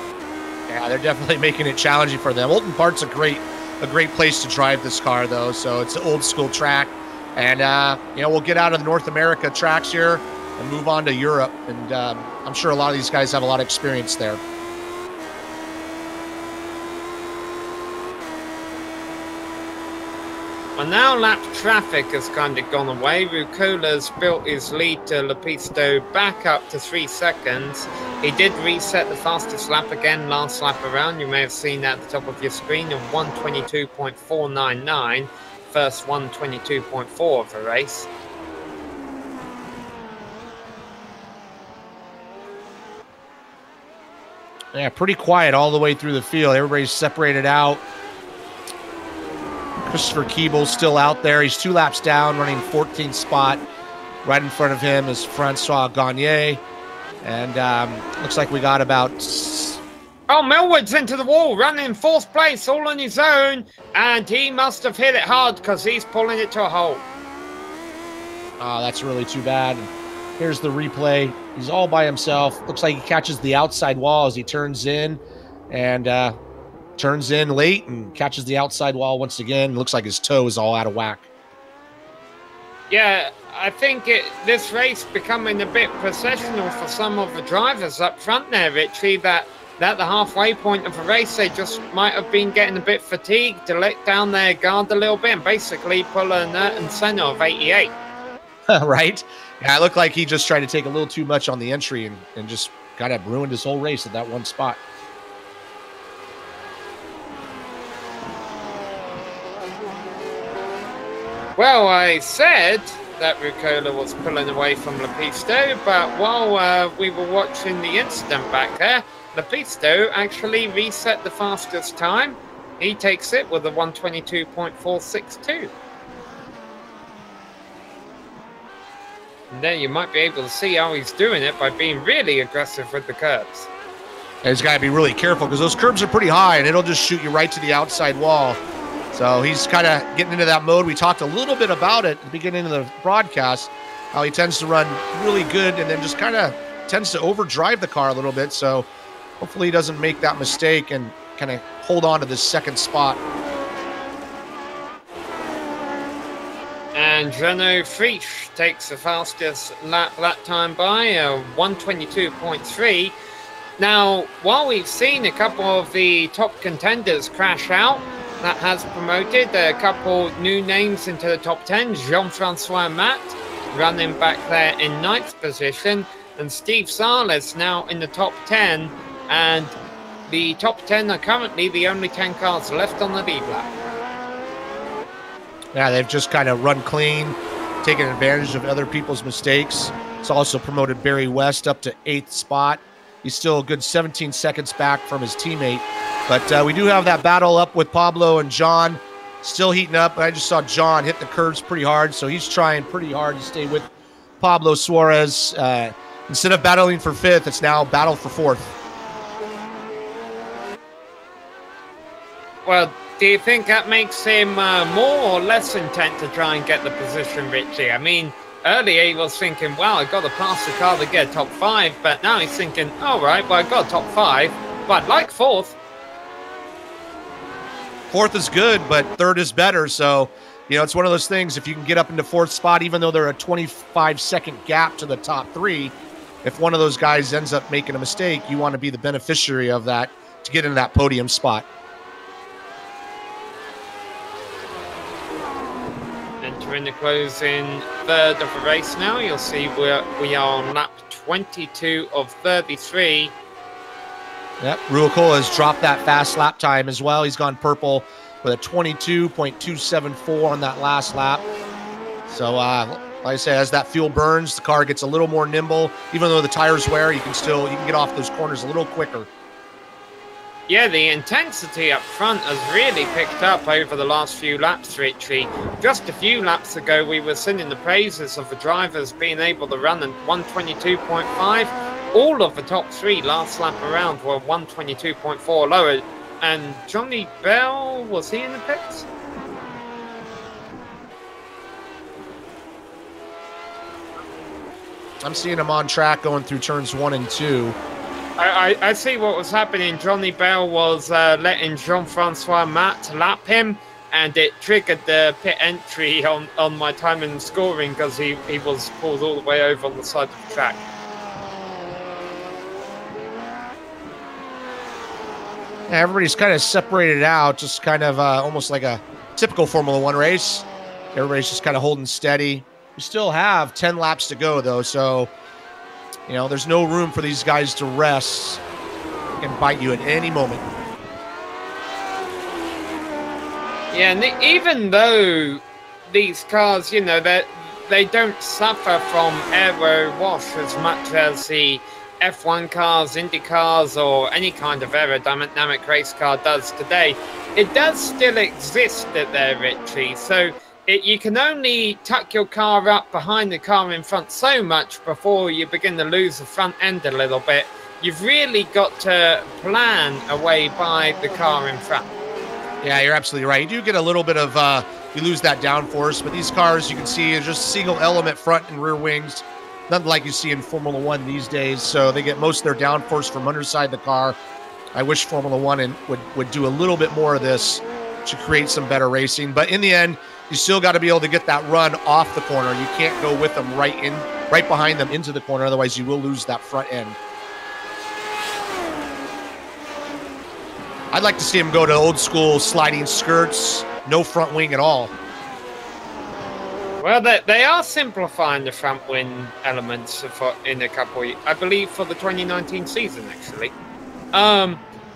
Yeah, they're definitely making it challenging for them. Alton Park's a great place to drive this car, though. So it's an old school track, and you know, we'll get out of the North America tracks here and move on to Europe, and I'm sure a lot of these guys have a lot of experience there. Well, now lap traffic has kind of gone away. Rucola's built his lead to Lepisto back up to 3 seconds. He did reset the fastest lap again last lap around. You may have seen that at the top of your screen of 1:22.499. First 1:22.4 of the race. Yeah, pretty quiet all the way through the field. Everybody's separated out. Christopher Keeble's still out there. He's 2 laps down, running 14th spot. Right in front of him is Francois Gagné. And looks like we got about... Oh, Millward's into the wall, running 4th place, all on his own. And he must have hit it hard because he's pulling it to a hole. Oh, that's really too bad. Here's the replay. He's all by himself. Looks like he catches the outside wall as he turns in. And... turns in late and catches the outside wall once again. Looks like his toe is all out of whack. Yeah, I think this race becoming a bit processional for some of the drivers up front there, Richie, that at the halfway point of the race, they just might have been getting a bit fatigued to let down their guard a little bit and basically pull a Ayrton Senna of 88. Right? Yeah, it looked like he just tried to take a little too much on the entry and just kind of ruined his whole race at that one spot. Well, I said that Rucola was pulling away from Lepisto, but while we were watching the incident back there, Lepisto actually reset the fastest time. He takes it with a 122.462. And there you might be able to see how he's doing it by being really aggressive with the curbs. And he's got to be really careful because those curbs are pretty high and it'll just shoot you right to the outside wall. So he's kind of getting into that mode. We talked a little bit about it at the beginning of the broadcast, how he tends to run really good and then just kind of tends to overdrive the car a little bit. So hopefully he doesn't make that mistake and kind of hold on to this second spot. And Renault Frisch takes the fastest lap that time by 122.3. Now, while we've seen a couple of the top contenders crash out, that has promoted a couple new names into the top 10. Jean-Francois Matt running back there in 9th position, and Steve Sarles now in the top 10. And the top 10 are currently the only 10 cars left on the lead lap. Yeah, they've just kind of run clean, taken advantage of other people's mistakes. It's also promoted Barry West up to 8th spot. He's still a good 17 seconds back from his teammate. But we do have that battle up with Pablo and John still heating up. I just saw John hit the curves pretty hard, so he's trying pretty hard to stay with Pablo Suarez. Instead of battling for 5th, it's now battle for 4th. Well, do you think that makes him more or less intent to try and get the position, Richie? I mean, earlier he was thinking, well, I got to pass the car to get top 5, but now he's thinking, all right, well, I got top 5, but I'd like 4th. 4th is good, but 3rd is better. So, you know, it's one of those things. If you can get up into 4th spot, even though they're a 25-second gap to the top 3, if one of those guys ends up making a mistake, you want to be the beneficiary of that to get into that podium spot. Entering the closing 3rd of the race now. You'll see we are on lap 22 of 33. Yep, Rucola has dropped that fast lap time as well. He's gone purple with a 22.274 on that last lap. So, like I said, as that fuel burns, the car gets a little more nimble. Even though the tires wear, you can get off those corners a little quicker. Yeah, the intensity up front has really picked up over the last few laps, Richie. Just a few laps ago, we were singing the praises of the drivers being able to run at 122.5. All of the top 3 last lap around were 122.4 lower. And Johnny Belle, was he in the pits? I'm seeing him on track going through turns 1 and 2. I see what was happening. Johnny Belle was letting Jean-Francois Matt lap him, and it triggered the pit entry on my time and scoring because he was pulled all the way over on the side of the track. Yeah, everybody's kind of separated out, just kind of almost like a typical Formula One race. Everybody's just kind of holding steady. We still have 10 laps to go, though, so you know there's no room for these guys to rest. They can bite you at any moment. Yeah, and even though these cars, you know, they don't suffer from aero wash as much as the F1 cars, Indy cars, or any kind of aerodynamic race car does today, it does still exist there, Richie. So you can only tuck your car up behind the car in front so much before you begin to lose the front end a little bit. You've really got to plan away by the car in front. Yeah, you're absolutely right. You do get a little bit of, you lose that downforce, but these cars you can see are just single element front and rear wings. Nothing like you see in Formula One these days. So they get most of their downforce from underside the car. I wish Formula One would do a little bit more of this to create some better racing. But in the end, you still got to be able to get that run off the corner. You can't go with them right behind them into the corner. Otherwise, you will lose that front end. I'd like to see him go to old school sliding skirts, no front wing at all. Well, they are simplifying the front wing elements in a couple of, I believe, for the 2019 season, actually.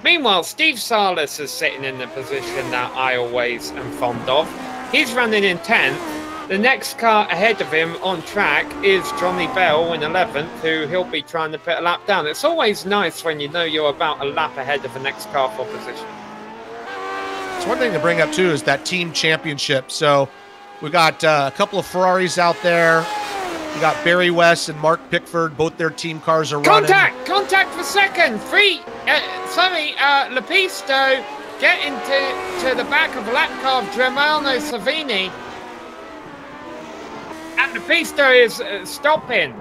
Meanwhile, Steve Salas is sitting in the position that I always am fond of. He's running in 10th. The next car ahead of him on track is Johnny Belle in 11th, who he'll be trying to put a lap down. It's always nice when you know you're about a lap ahead of the next car for position. It's one thing to bring up, too, is that team championship. So we got a couple of Ferraris out there. We got Barry West and Mark Pickford. Both their team cars are running. Contact for second. Lepisto getting to the back of lap car of Germano Savini. And Lepisto is stopping.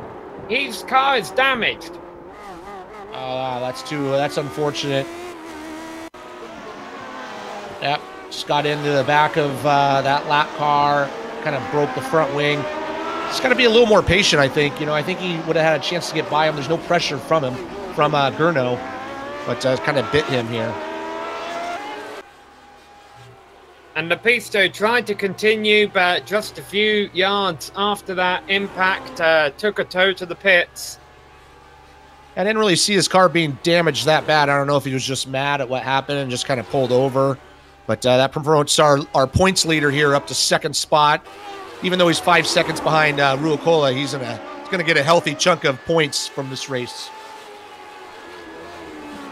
His car is damaged. Oh, that's unfortunate. Yep, just got into the back of that lap car, kind of broke the front wing. Just got to be a little more patient, I think. I think he would have had a chance to get by him. There's no pressure from Gurno, but kind of bit him here. And Lepisto tried to continue, but just a few yards after that impact, took a tow to the pits. I didn't really see his car being damaged that bad. I don't know if he was just mad at what happened and just kind of pulled over. But that promotes our points leader here up to second spot. Even though he's 5 seconds behind Ruocola, he's gonna get a healthy chunk of points from this race.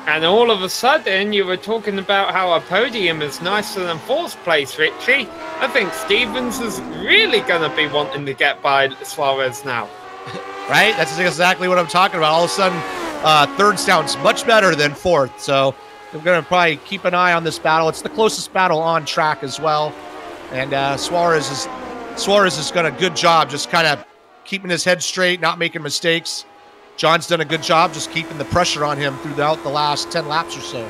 And all of a sudden, you were talking about how a podium is nicer than fourth place, Richie. I think Stevens is really going to be wanting to get by Suarez now. Right? That's exactly what I'm talking about. All of a sudden, third sounds much better than fourth. So we're going to probably keep an eye on this battle. It's the closest battle on track as well. And Suarez has done a good job just kind of keeping his head straight, not making mistakes. John's done a good job just keeping the pressure on him throughout the last 10 laps or so.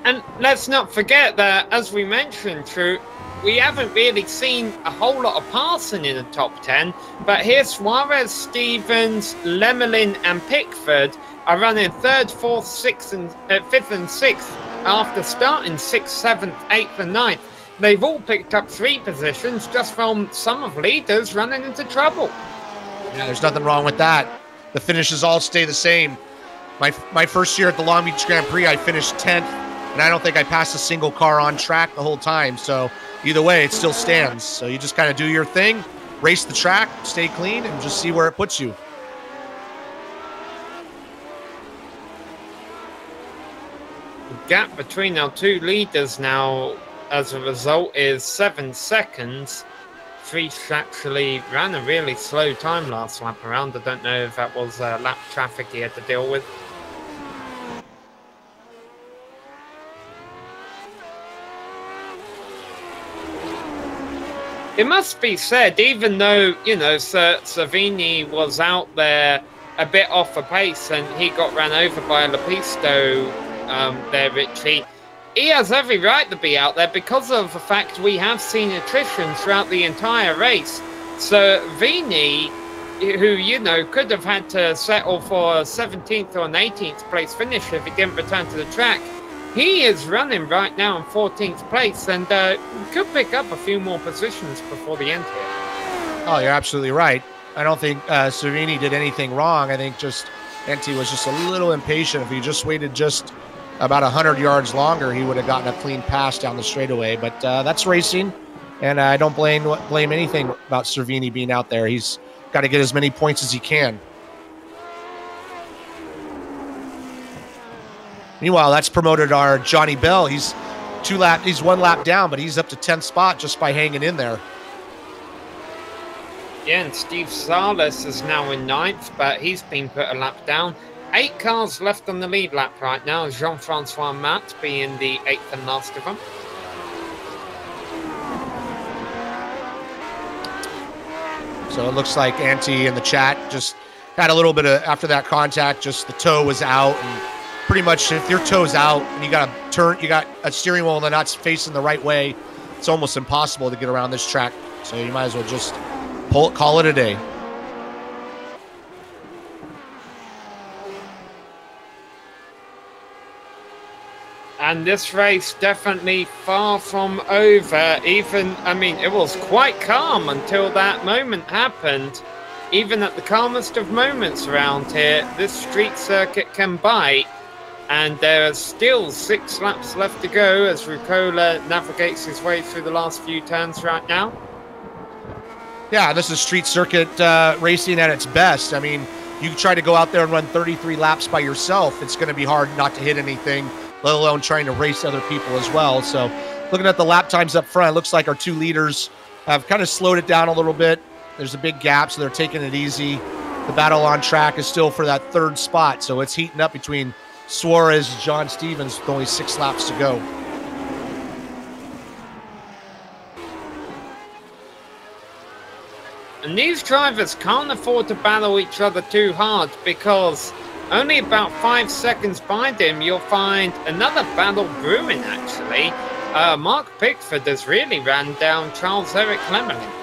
And let's not forget that, as we mentioned, True, we haven't really seen a whole lot of passing in the top 10, but here Suarez, Stevens, Lemelin and Pickford are running 3rd, 4th, 6th and 5th and 6th after starting 6th, 7th, 8th and 9th. They've all picked up 3 positions just from some of leaders running into trouble. Yeah, there's nothing wrong with that. The finishes all stay the same. My first year at the Long Beach Grand Prix, I finished 10th, and I don't think I passed a single car on track the whole time. So either way, it still stands. So you just kind of do your thing, race the track, stay clean, and just see where it puts you. The gap between our 2 leaders now, as a result, is 7 seconds. Prix actually ran a really slow time last lap around. I don't know if that was lap traffic he had to deal with. It must be said, even though, Savini was out there a bit off the pace and he got ran over by Lepisto there, Richie, he has every right to be out there because of the fact we have seen attrition throughout the entire race. So Vini, who, could have had to settle for a 17th or an 18th place finish if he didn't return to the track, he is running right now in 14th place and could pick up a few more positions before the end here. Oh, you're absolutely right. I don't think Savini did anything wrong. I think just Enti was just a little impatient. If he just waited just about 100 yards longer, he would have gotten a clean pass down the straightaway. But that's racing, and I don't blame anything about Cervini being out there. He's got to get as many points as he can. Meanwhile, that's promoted our Johnny Bell. He's 1 lap down, but he's up to 10th spot just by hanging in there. Yeah, and Steve Salas is now in 9th, but he's been put a lap down. 8 cars left on the lead lap right now, Jean-Francois Matt being the 8th and last of them. So it looks like Ante in the chat just had a little bit of, after that contact, just the toe was out. And pretty much if your toe's out and you got a steering wheel and the nuts facing the right way, it's almost impossible to get around this track. So you might as well just call it a day. And this race definitely far from over. Even, I mean, it was quite calm until that moment happened. Even at the calmest of moments around here, this street circuit can bite. And there are still 6 laps left to go as Rucola navigates his way through the last few turns right now. Yeah, this is street circuit racing at its best. I mean, you try to go out there and run 33 laps by yourself, it's going to be hard not to hit anything, let alone trying to race other people as well. So looking at the lap times up front, it looks like our 2 leaders have kind of slowed it down a little bit. There's a big gap, so they're taking it easy. The battle on track is still for that 3rd spot, so it's heating up between Suarez and John Stevens with only 6 laps to go. And these drivers can't afford to battle each other too hard, because only about 5 seconds behind him, you'll find another battle brewing, actually. Mark Pickford has really ran down Charles-Eric Lemelin.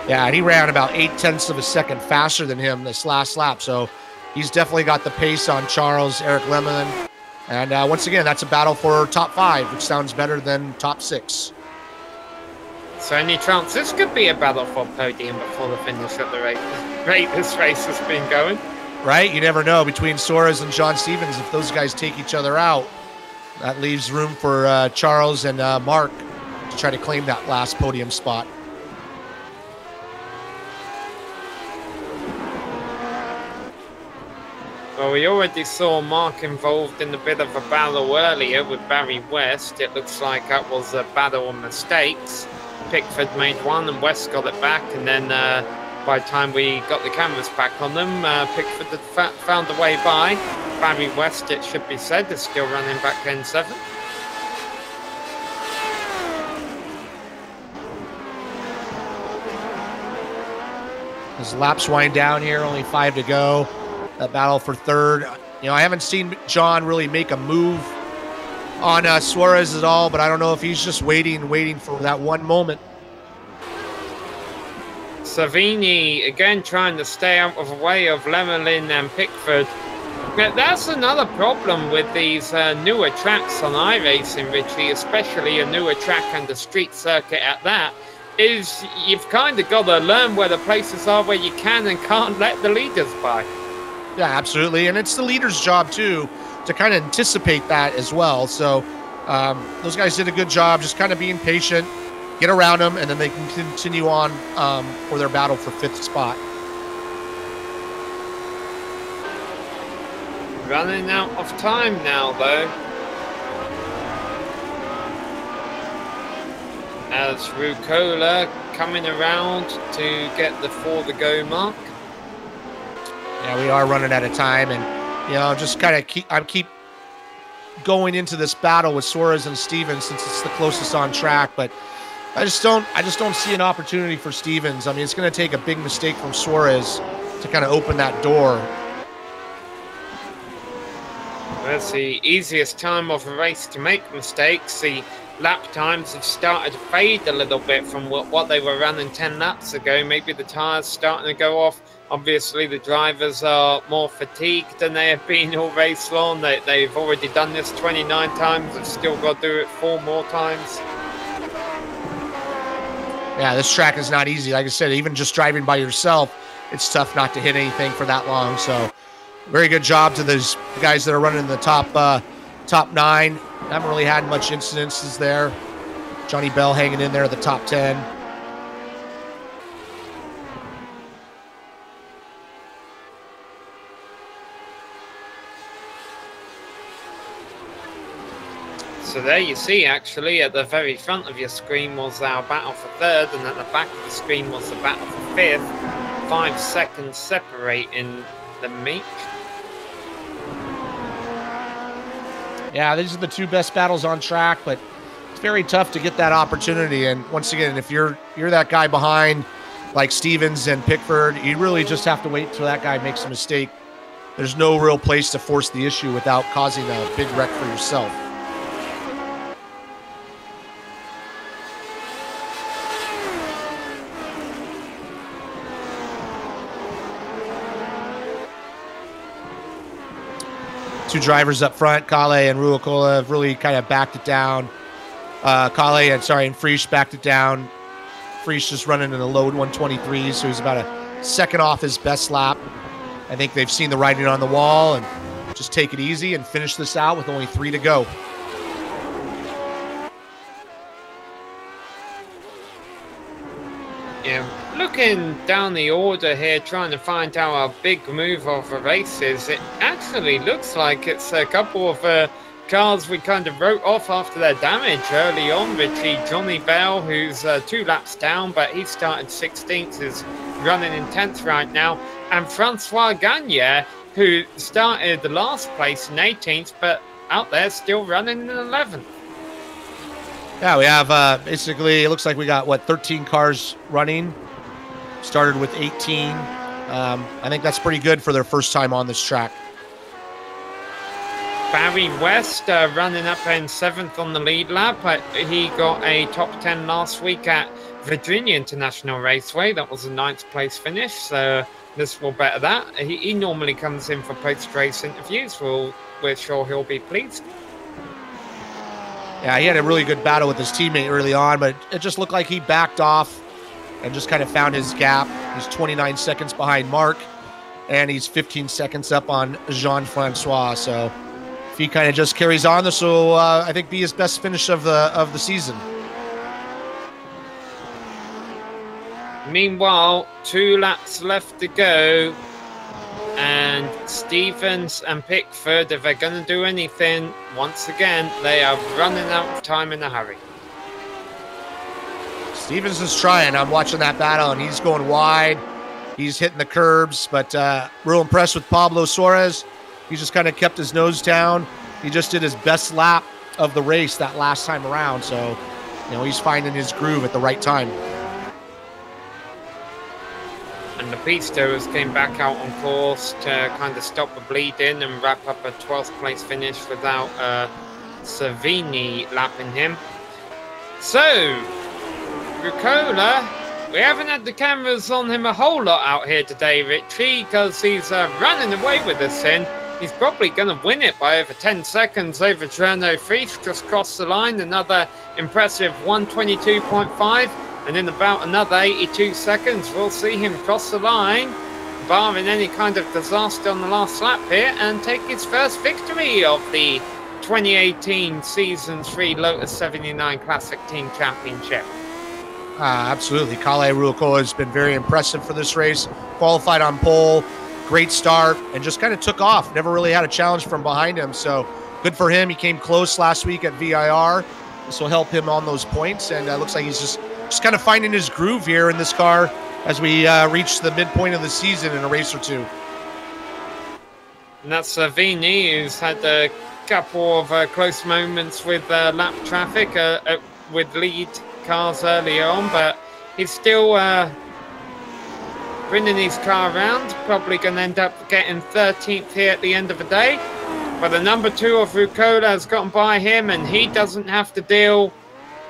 Yeah, and he ran about 0.8 of a second faster than him this last lap, so he's definitely got the pace on Charles-Eric Lemelin. And once again, that's a battle for top 5, which sounds better than top 6. So any chance this could be a battle for podium before the finish of the race? Great, this race has been going. Right? You never know. Between Suarez and John Stevens, if those guys take each other out, that leaves room for Charles and Mark to try to claim that last podium spot. Well, we already saw Mark involved in a bit of a battle earlier with Barry West. It looks like that was a battle of mistakes. Pickford made one and West got it back, and then by the time we got the cameras back on them, Pickford had found a way by. Barry West, it should be said, is still running back N7. As laps wind down here, only 5 to go. That battle for 3rd. You know, I haven't seen John really make a move on Suarez at all, but I don't know if he's just waiting for that one moment. Savini again trying to stay out of the way of Lemelin and Pickford. But that's another problem with these newer tracks on iRacing, Richie, especially a newer track and a street circuit at that, is you've kind of got to learn where the places are where you can and can't let the leaders by. Yeah, absolutely. And it's the leader's job, too, to kind of anticipate that as well. So those guys did a good job just kind of being patient, get around them, and then they can continue on for their battle for 5th spot. Running out of time now, though. As Rucola coming around to get the 4 to go mark. Yeah, we are running out of time, and you know, just kind of keep going into this battle with Suarez and Stevens since it's the closest on track. But I just don't see an opportunity for Stevens. I mean, it's going to take a big mistake from Suarez to kind of open that door. That's the easiest time of a race to make mistakes. The lap times have started to fade a little bit from what they were running 10 laps ago. Maybe the tyres starting to go off. Obviously, the drivers are more fatigued than they have been all race long. They've already done this 29 times. They've still got to do it 4 more times. Yeah, this track is not easy. Like I said, even just driving by yourself, it's tough not to hit anything for that long. So very good job to those guys that are running in the top 9. Haven't really had much incidences there. Johnny Belle hanging in there at the top 10. So there you see, actually, at the very front of your screen was our battle for 3rd, and at the back of the screen was the battle for 5th. 5 seconds separating the meet. Yeah, these are the 2 best battles on track, but it's very tough to get that opportunity. And once again, if you're that guy behind, like Stevens and Pickford, you really just have to wait until that guy makes a mistake. There's no real place to force the issue without causing a big wreck for yourself. two drivers up front, Kale and Ruokola, have really kind of backed it down. And Frisch backed it down. Frisch just running in the low 123s, so he's about a second off his best lap. I think they've seen the writing on the wall and just take it easy and finish this out with only 3 to go. Yeah, looking down the order here, trying to find out our big move of the races, it actually looks like it's a couple of cars we kind of wrote off after their damage early on. Richie, Johnny Belle, who's 2 laps down, but he started 16th, is running in 10th right now. And Francois Gagne, who started the last place in 18th, but out there still running in 11th. Yeah, we have basically, it looks like we got, 13 cars running. Started with 18. I think that's pretty good for their first time on this track. Barry West running up in 7th on the lead lap. He got a top 10 last week at Virginia International Raceway. That was a 9th place finish, so this will better that. He normally comes in for post-race interviews. We're sure he'll be pleased. Yeah, he had a really good battle with his teammate early on, but it just looked like he backed off and just kind of found his gap. He's 29 seconds behind Mark, and he's 15 seconds up on Jean-Francois. So if he kind of just carries on, this will, I think, be his best finish of the season. Meanwhile, 2 laps left to go. And Stevens and Pickford, if they're going to do anything, once again, they are running out of time in a hurry. Stevens is trying. I'm watching that battle, and he's going wide. He's hitting the curbs, but real impressed with Pablo Suarez. He just kind of kept his nose down. He just did his best lap of the race that last time around. So, he's finding his groove at the right time. And the Pistos came back out on course to kind of stop the bleed in and wrap up a 12th place finish without Savini lapping him. So, Rucola, we haven't had the cameras on him a whole lot out here today, Richie, because he's running away with this in. He's probably going to win it by over 10 seconds over Journo Frisch. Just crossed the line, another impressive 122.5. And in about another 82 seconds, we'll see him cross the line, barring any kind of disaster on the last lap here, and take his first victory of the 2018 Season 3 Lotus 79 Classic Team Championship. Absolutely. Kale Ruokola has been very impressive for this race. Qualified on pole, great start, and just kind of took off. Never really had a challenge from behind him, so good for him. He came close last week at VIR. This will help him on those points, and looks like he's just kind of finding his groove here in this car as we reach the midpoint of the season in a race or two. And that's Savini, who's had a couple of close moments with lap traffic with lead cars early on, but he's still bringing his car around. Probably going to end up getting 13th here at the end of the day. But the number 2 of Rucola has gotten by him, and he doesn't have to deal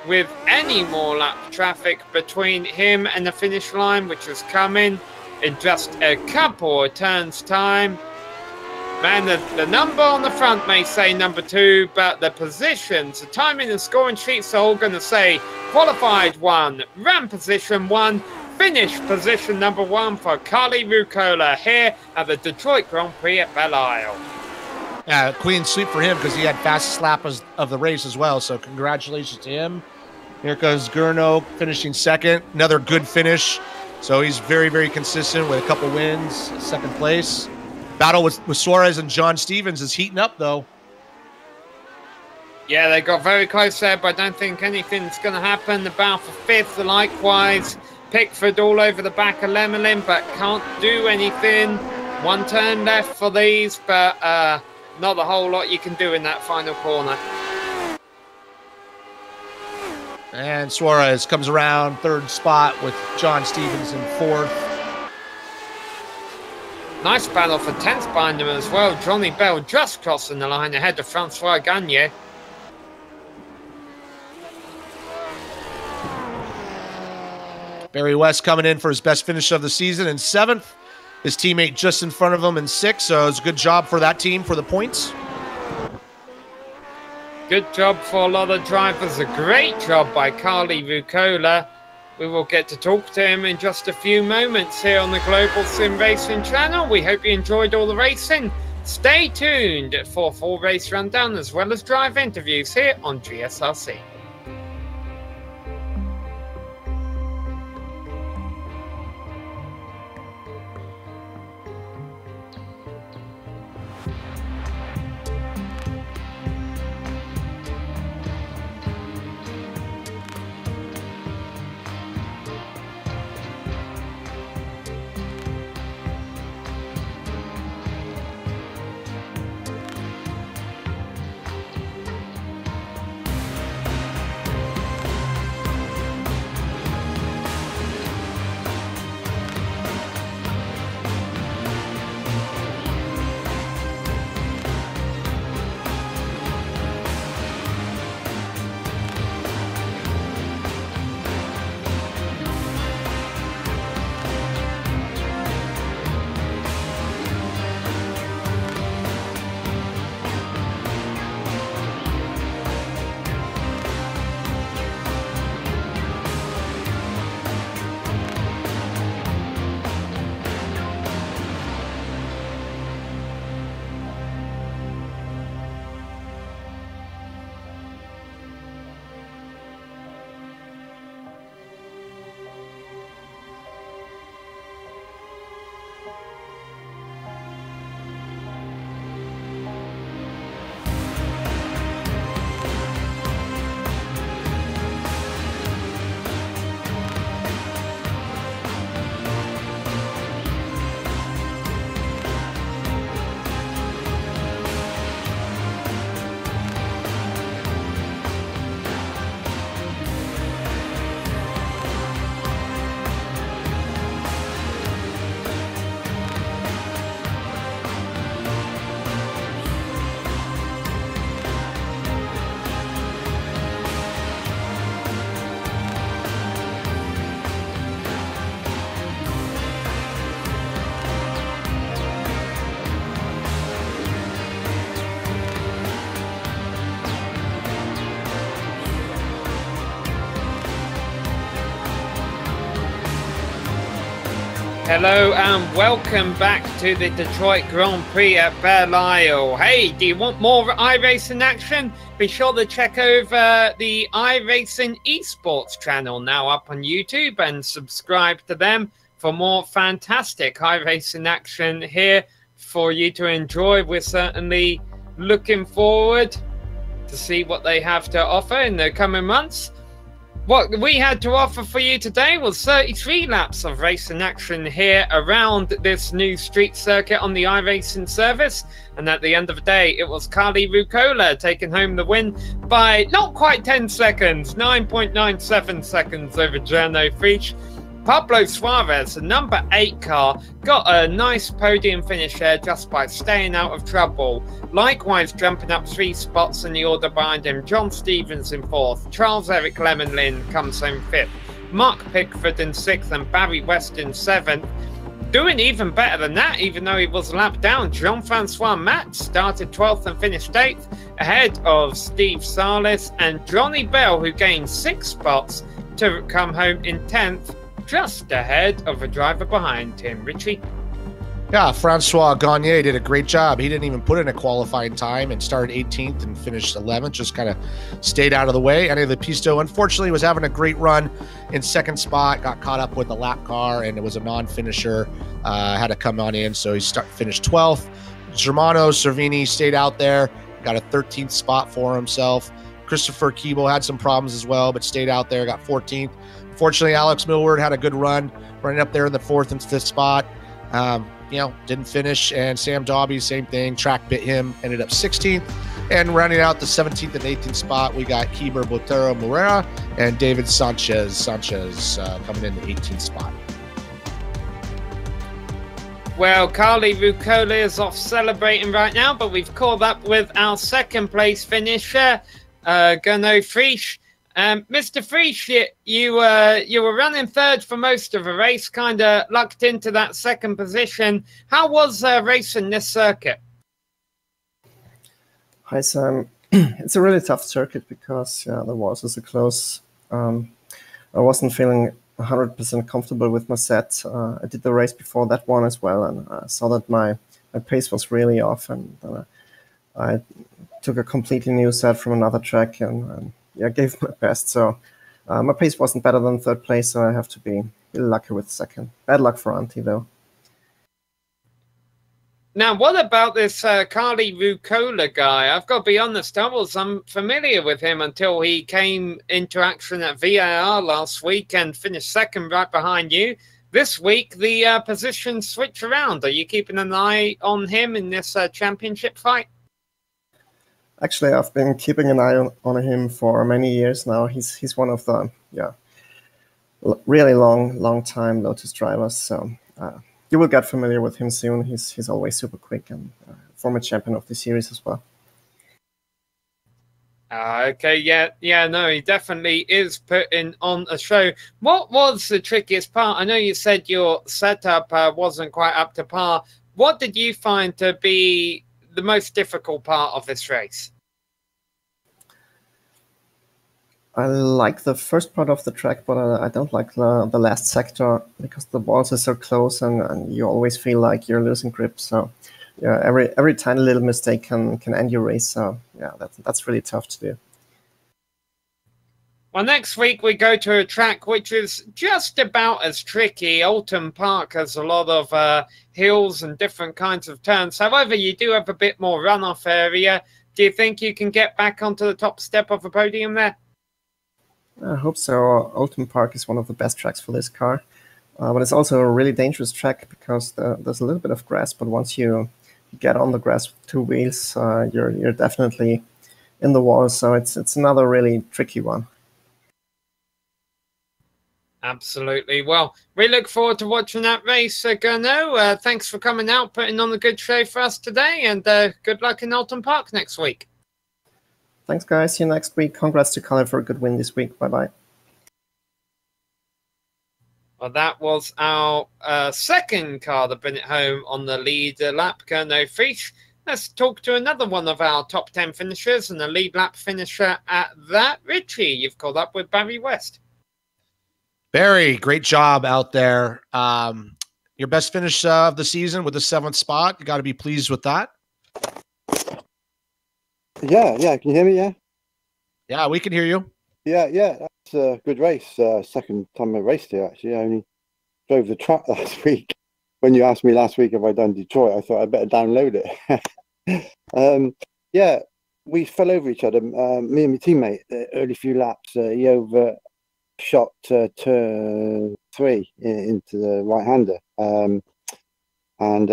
with any more lap traffic between him and the finish line, which is coming in just a couple of turns' time. Man, the number on the front may say number 2, but the positions, the timing and scoring sheets are all going to say qualified 1, ran position 1, finish position number 1 for Kale Rucola here at the Detroit Grand Prix at Belle Isle. Yeah, clean sweep for him because he had fastest lap of the race as well. So congratulations to him. Here goes Gurno finishing second. Another good finish. So he's very, very consistent with a couple wins, second place. Battle with Suarez and John Stevens is heating up, though. Yeah, they got very close there, but I don't think anything's going to happen. The battle for 5th, likewise. Pickford all over the back of Lemelin, but can't do anything. 1 turn left for these, but not a whole lot you can do in that final corner. And Suarez comes around 3rd spot with John Stevens in 4th. Nice battle for 10th behind him as well. Johnny Belle just crossing the line ahead of Francois Gagne. Barry West coming in for his best finish of the season in 7th. His teammate just in front of him in 6th, so it's a good job for that team for the points. Good job for a lot of drivers. A great job by Carly Rucola. We will get to talk to him in just a few moments here on the Global SimRacing Channel. We hope you enjoyed all the racing. Stay tuned for full race rundown as well as drive interviews here on GSRC. Hello and welcome back to the Detroit Grand Prix at Belle Isle. Hey, do you want more iRacing action? Be sure to check over the iRacing Esports channel now up on YouTube and subscribe to them for more fantastic iRacing action here for you to enjoy. We're certainly looking forward to see what they have to offer in the coming months. What we had to offer for you today was 33 laps of racing action here around this new street circuit on the iRacing service. And at the end of the day, it was Carly Rucola taking home the win by not quite 10 seconds, 9.97 seconds over Journo Friesch. Pablo Suarez, the number 8 car, got a nice podium finish there just by staying out of trouble. Likewise, jumping up 3 spots in the order behind him, John Stevens in 4th, Charles-Eric Lemonlin comes home 5th, Mark Pickford in 6th, and Barry West in 7th. Doing even better than that, even though he was a lap down, Jean-Francois Mat started 12th and finished 8th, ahead of Steve Salis and Johnny Belle, who gained 6 spots to come home in 10th. Just ahead of a driver behind him, Richie. Yeah, Francois Gagné did a great job. He didn't even put in a qualifying time and started 18th and finished 11th, just kind of stayed out of the way. Andy Lepisto, unfortunately, was having a great run in 2nd spot, got caught up with the lap car, and it was a non-finisher. Had to come on in, so he finished 12th. Germano Cervini stayed out there, got a 13th spot for himself. Christopher Keeble had some problems as well, but stayed out there, got 14th. Fortunately, Alex Millward had a good run, running up there in the 4th and 5th spot. Didn't finish. And Sam Dobby, same thing. Track bit him, ended up 16th. And rounding out the 17th and 18th spot, we got Kiber Botero Morera and David Sanchez coming in the 18th spot. Well, Carly Rucola is off celebrating right now, but we've caught up with our 2nd place finisher, Journo Friesch. Mr. Friesch, you were running 3rd for most of the race, kind of lucked into that 2nd position. How was racing this circuit? Hi, Sam. It's a really tough circuit because the walls are so close. I wasn't feeling 100% comfortable with my set. I did the race before that one as well, and I saw that my pace was really off, and I took a completely new set from another track and gave my best. So my pace wasn't better than third place, so I have to be lucky with second. Bad luck for Antti, though. Now, what about this Carly Rucola guy? I've got to be honest, I was unfamiliar with him until he came into action at VAR last week and finished second right behind you. This week, the positions switch around. Are you keeping an eye on him in this championship fight? Actually, I've been keeping an eye on him for many years now. He's one of the really long time Lotus drivers. So you will get familiar with him soon. He's always super quick and former champion of the series as well. Okay, yeah, no, he definitely is putting on a show. What was the trickiest part? I know you said your setup wasn't quite up to par. What did you find to be the most difficult part of this race? I like the first part of the track, but I don't like the last sector because the walls are so close and you always feel like you're losing grip. So yeah, every tiny little mistake can end your race. So yeah, that's really tough to do. Well, next week we go to a track which is just about as tricky. Alton Park has a lot of hills and different kinds of turns. However, you do have a bit more runoff area. Do you think you can get back onto the top step of a podium there? I hope so. Alton Park is one of the best tracks for this car. But it's also a really dangerous track because there's a little bit of grass, but once you get on the grass with two wheels, you're definitely in the wall. So it's another really tricky one. Absolutely. Well, we look forward to watching that race, Gurno. Thanks for coming out, putting on a good show for us today, and good luck in Alton Park next week. Thanks, guys. See you next week. Congrats to Colin for a good win this week. Bye-bye. Well, that was our second car that bring it home on the lead lap, Gurno Frisch. Let's talk to another one of our top 10 finishers and the lead lap finisher at that. Richie, you've caught up with Barry West. Barry, great job out there. Your best finish of the season with the 7th spot. You got to be pleased with that. Yeah. Can you hear me? Yeah, we can hear you. Yeah. That's a good race. Second time I raced here, actually. I only drove the track last week. When you asked me last week if I'd done Detroit, I thought I'd better download it. Yeah, we fell over each other. Me and my teammate, the early few laps, he overshot turn 3 into the right-hander. And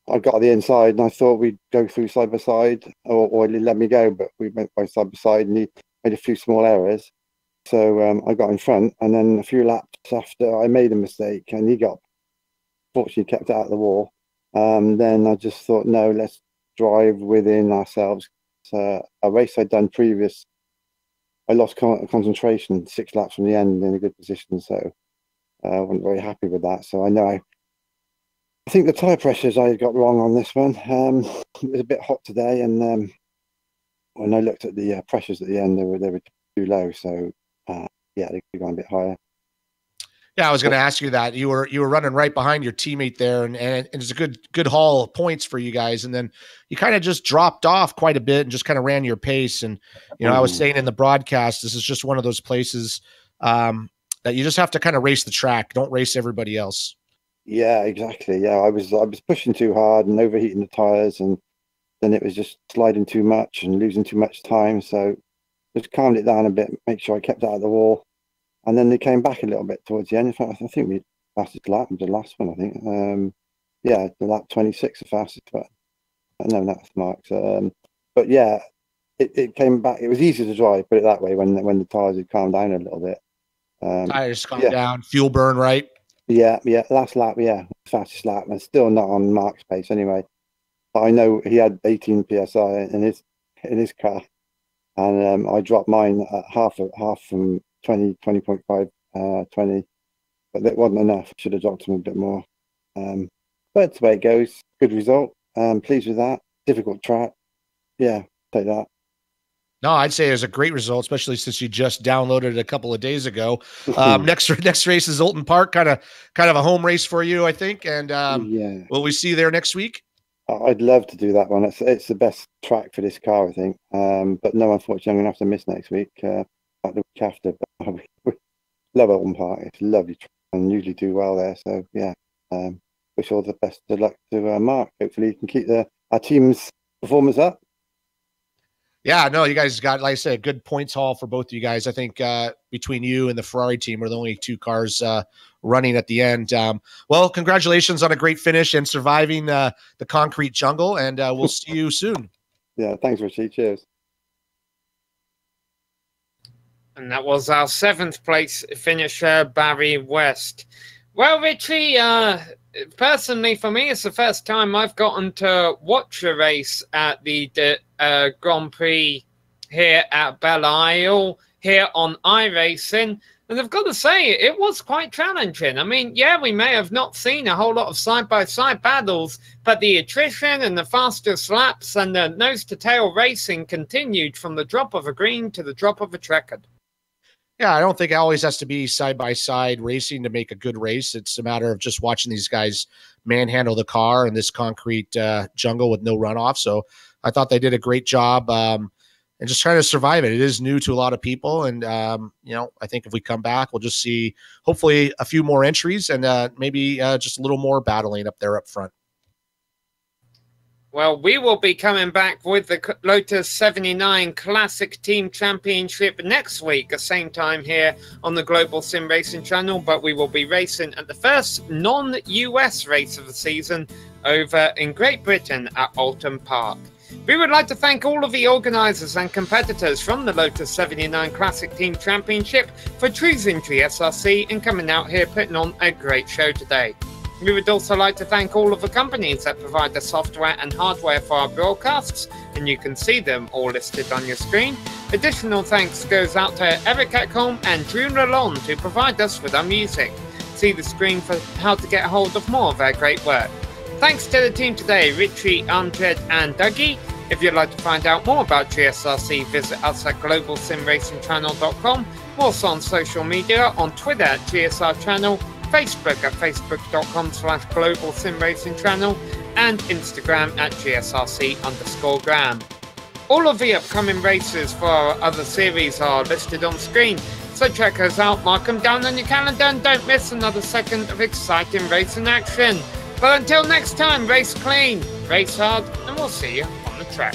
I got on the inside and I thought we'd go through side by side or he'd let me go, but we went by side by side and he made a few small errors. So I got in front, and then a few laps after I made a mistake and he fortunately kept it out of the wall. Then I just thought, no, let's drive within ourselves. A race I'd done previous, I lost concentration 6 laps from the end in a good position. So I wasn't very happy with that. So I think the tyre pressures I got wrong on this one. It was a bit hot today, and when I looked at the pressures at the end, they were too low. So they could have gone a bit higher. Yeah, I was going to ask you that. You were running right behind your teammate there, and it's a good haul of points for you guys. And then you kind of just dropped off quite a bit and just kind of ran your pace. And I was saying in the broadcast, this is just one of those places that you just have to kind of race the track. Don't race everybody else. Yeah, exactly. Yeah, I was pushing too hard and overheating the tires, and then it was just sliding too much and losing too much time. So just calmed it down a bit, make sure I kept it out of the wall, and then they came back a little bit towards the end. In fact, I think we fastest lap was the last one. I think, the lap 26, the fastest. But no, that's Mark's. But yeah, it came back. It was easier to drive, put it that way, when the tires had calmed down a little bit. Tires calmed down, fuel burn right. Yeah. Last lap, fastest lap, and still not on Mark's pace anyway. But I know he had 18 psi in his car, and I dropped mine at half from 20.5, 20, but that wasn't enough. Should have dropped him a bit more. But that's the way it goes. Good result. Pleased with that. Difficult track. Yeah, take that. No, I'd say it was a great result, especially since you just downloaded it a couple of days ago. Next race is Alton Park, kind of a home race for you, I think. And yeah, will we see you there next week? I'd love to do that one. It's the best track for this car, I think. But no, unfortunately, I'm going to have to miss next week, like the week after. But we love Alton Park. It's a lovely track and usually do well there. So yeah, wish all the best of luck to Mark. Hopefully, he can keep our team's performance up. Yeah, no, you guys got, like I said, a good points haul for both of you guys. I think between you and the Ferrari team are the only two cars running at the end. Well, congratulations on a great finish and surviving the concrete jungle, and we'll see you soon. Yeah, thanks, Richie. Cheers. And that was our 7th place finisher, Barry West. Well, Richie, personally, for me, it's the first time I've gotten to watch a race at the Grand Prix here at Belle here on iRacing. And I've got to say, it was quite challenging. I mean, yeah, we may have not seen a whole lot of side-by-side battles, but the attrition and the fastest laps and the nose-to-tail racing continued from the drop of a green to the drop of a checkered. Yeah, I don't think it always has to be side-by-side racing to make a good race. It's a matter of just watching these guys manhandle the car in this concrete jungle with no runoff. So I thought they did a great job and just trying to survive it. It is new to a lot of people. And, I think if we come back, we'll just see hopefully a few more entries and maybe just a little more battling up there up front. Well, we will be coming back with the Lotus 79 Classic Team Championship next week, the same time here on the Global SimRacing Channel, but we will be racing at the first non-US race of the season over in Great Britain at Alton Park. We would like to thank all of the organisers and competitors from the Lotus 79 Classic Team Championship for choosing GSRC and coming out here putting on a great show today. We would also like to thank all of the companies that provide the software and hardware for our broadcasts, and you can see them all listed on your screen. Additional thanks goes out to Eric Ekholm and Drew Lalonde to provide us with our music. See the screen for how to get a hold of more of their great work. Thanks to the team today, Richie, Andretti and Dougie. If you'd like to find out more about GSRC, visit us at globalsimracingchannel.com. We're also on social media, on Twitter at GSR Channel, Facebook at facebook.com/Global SimRacing Channel, and Instagram at GSRC_Gram. All of the upcoming races for our other series are listed on screen, so check us out, mark them down on your calendar, and don't miss another second of exciting racing action. But until next time, race clean, race hard, and we'll see you on the track.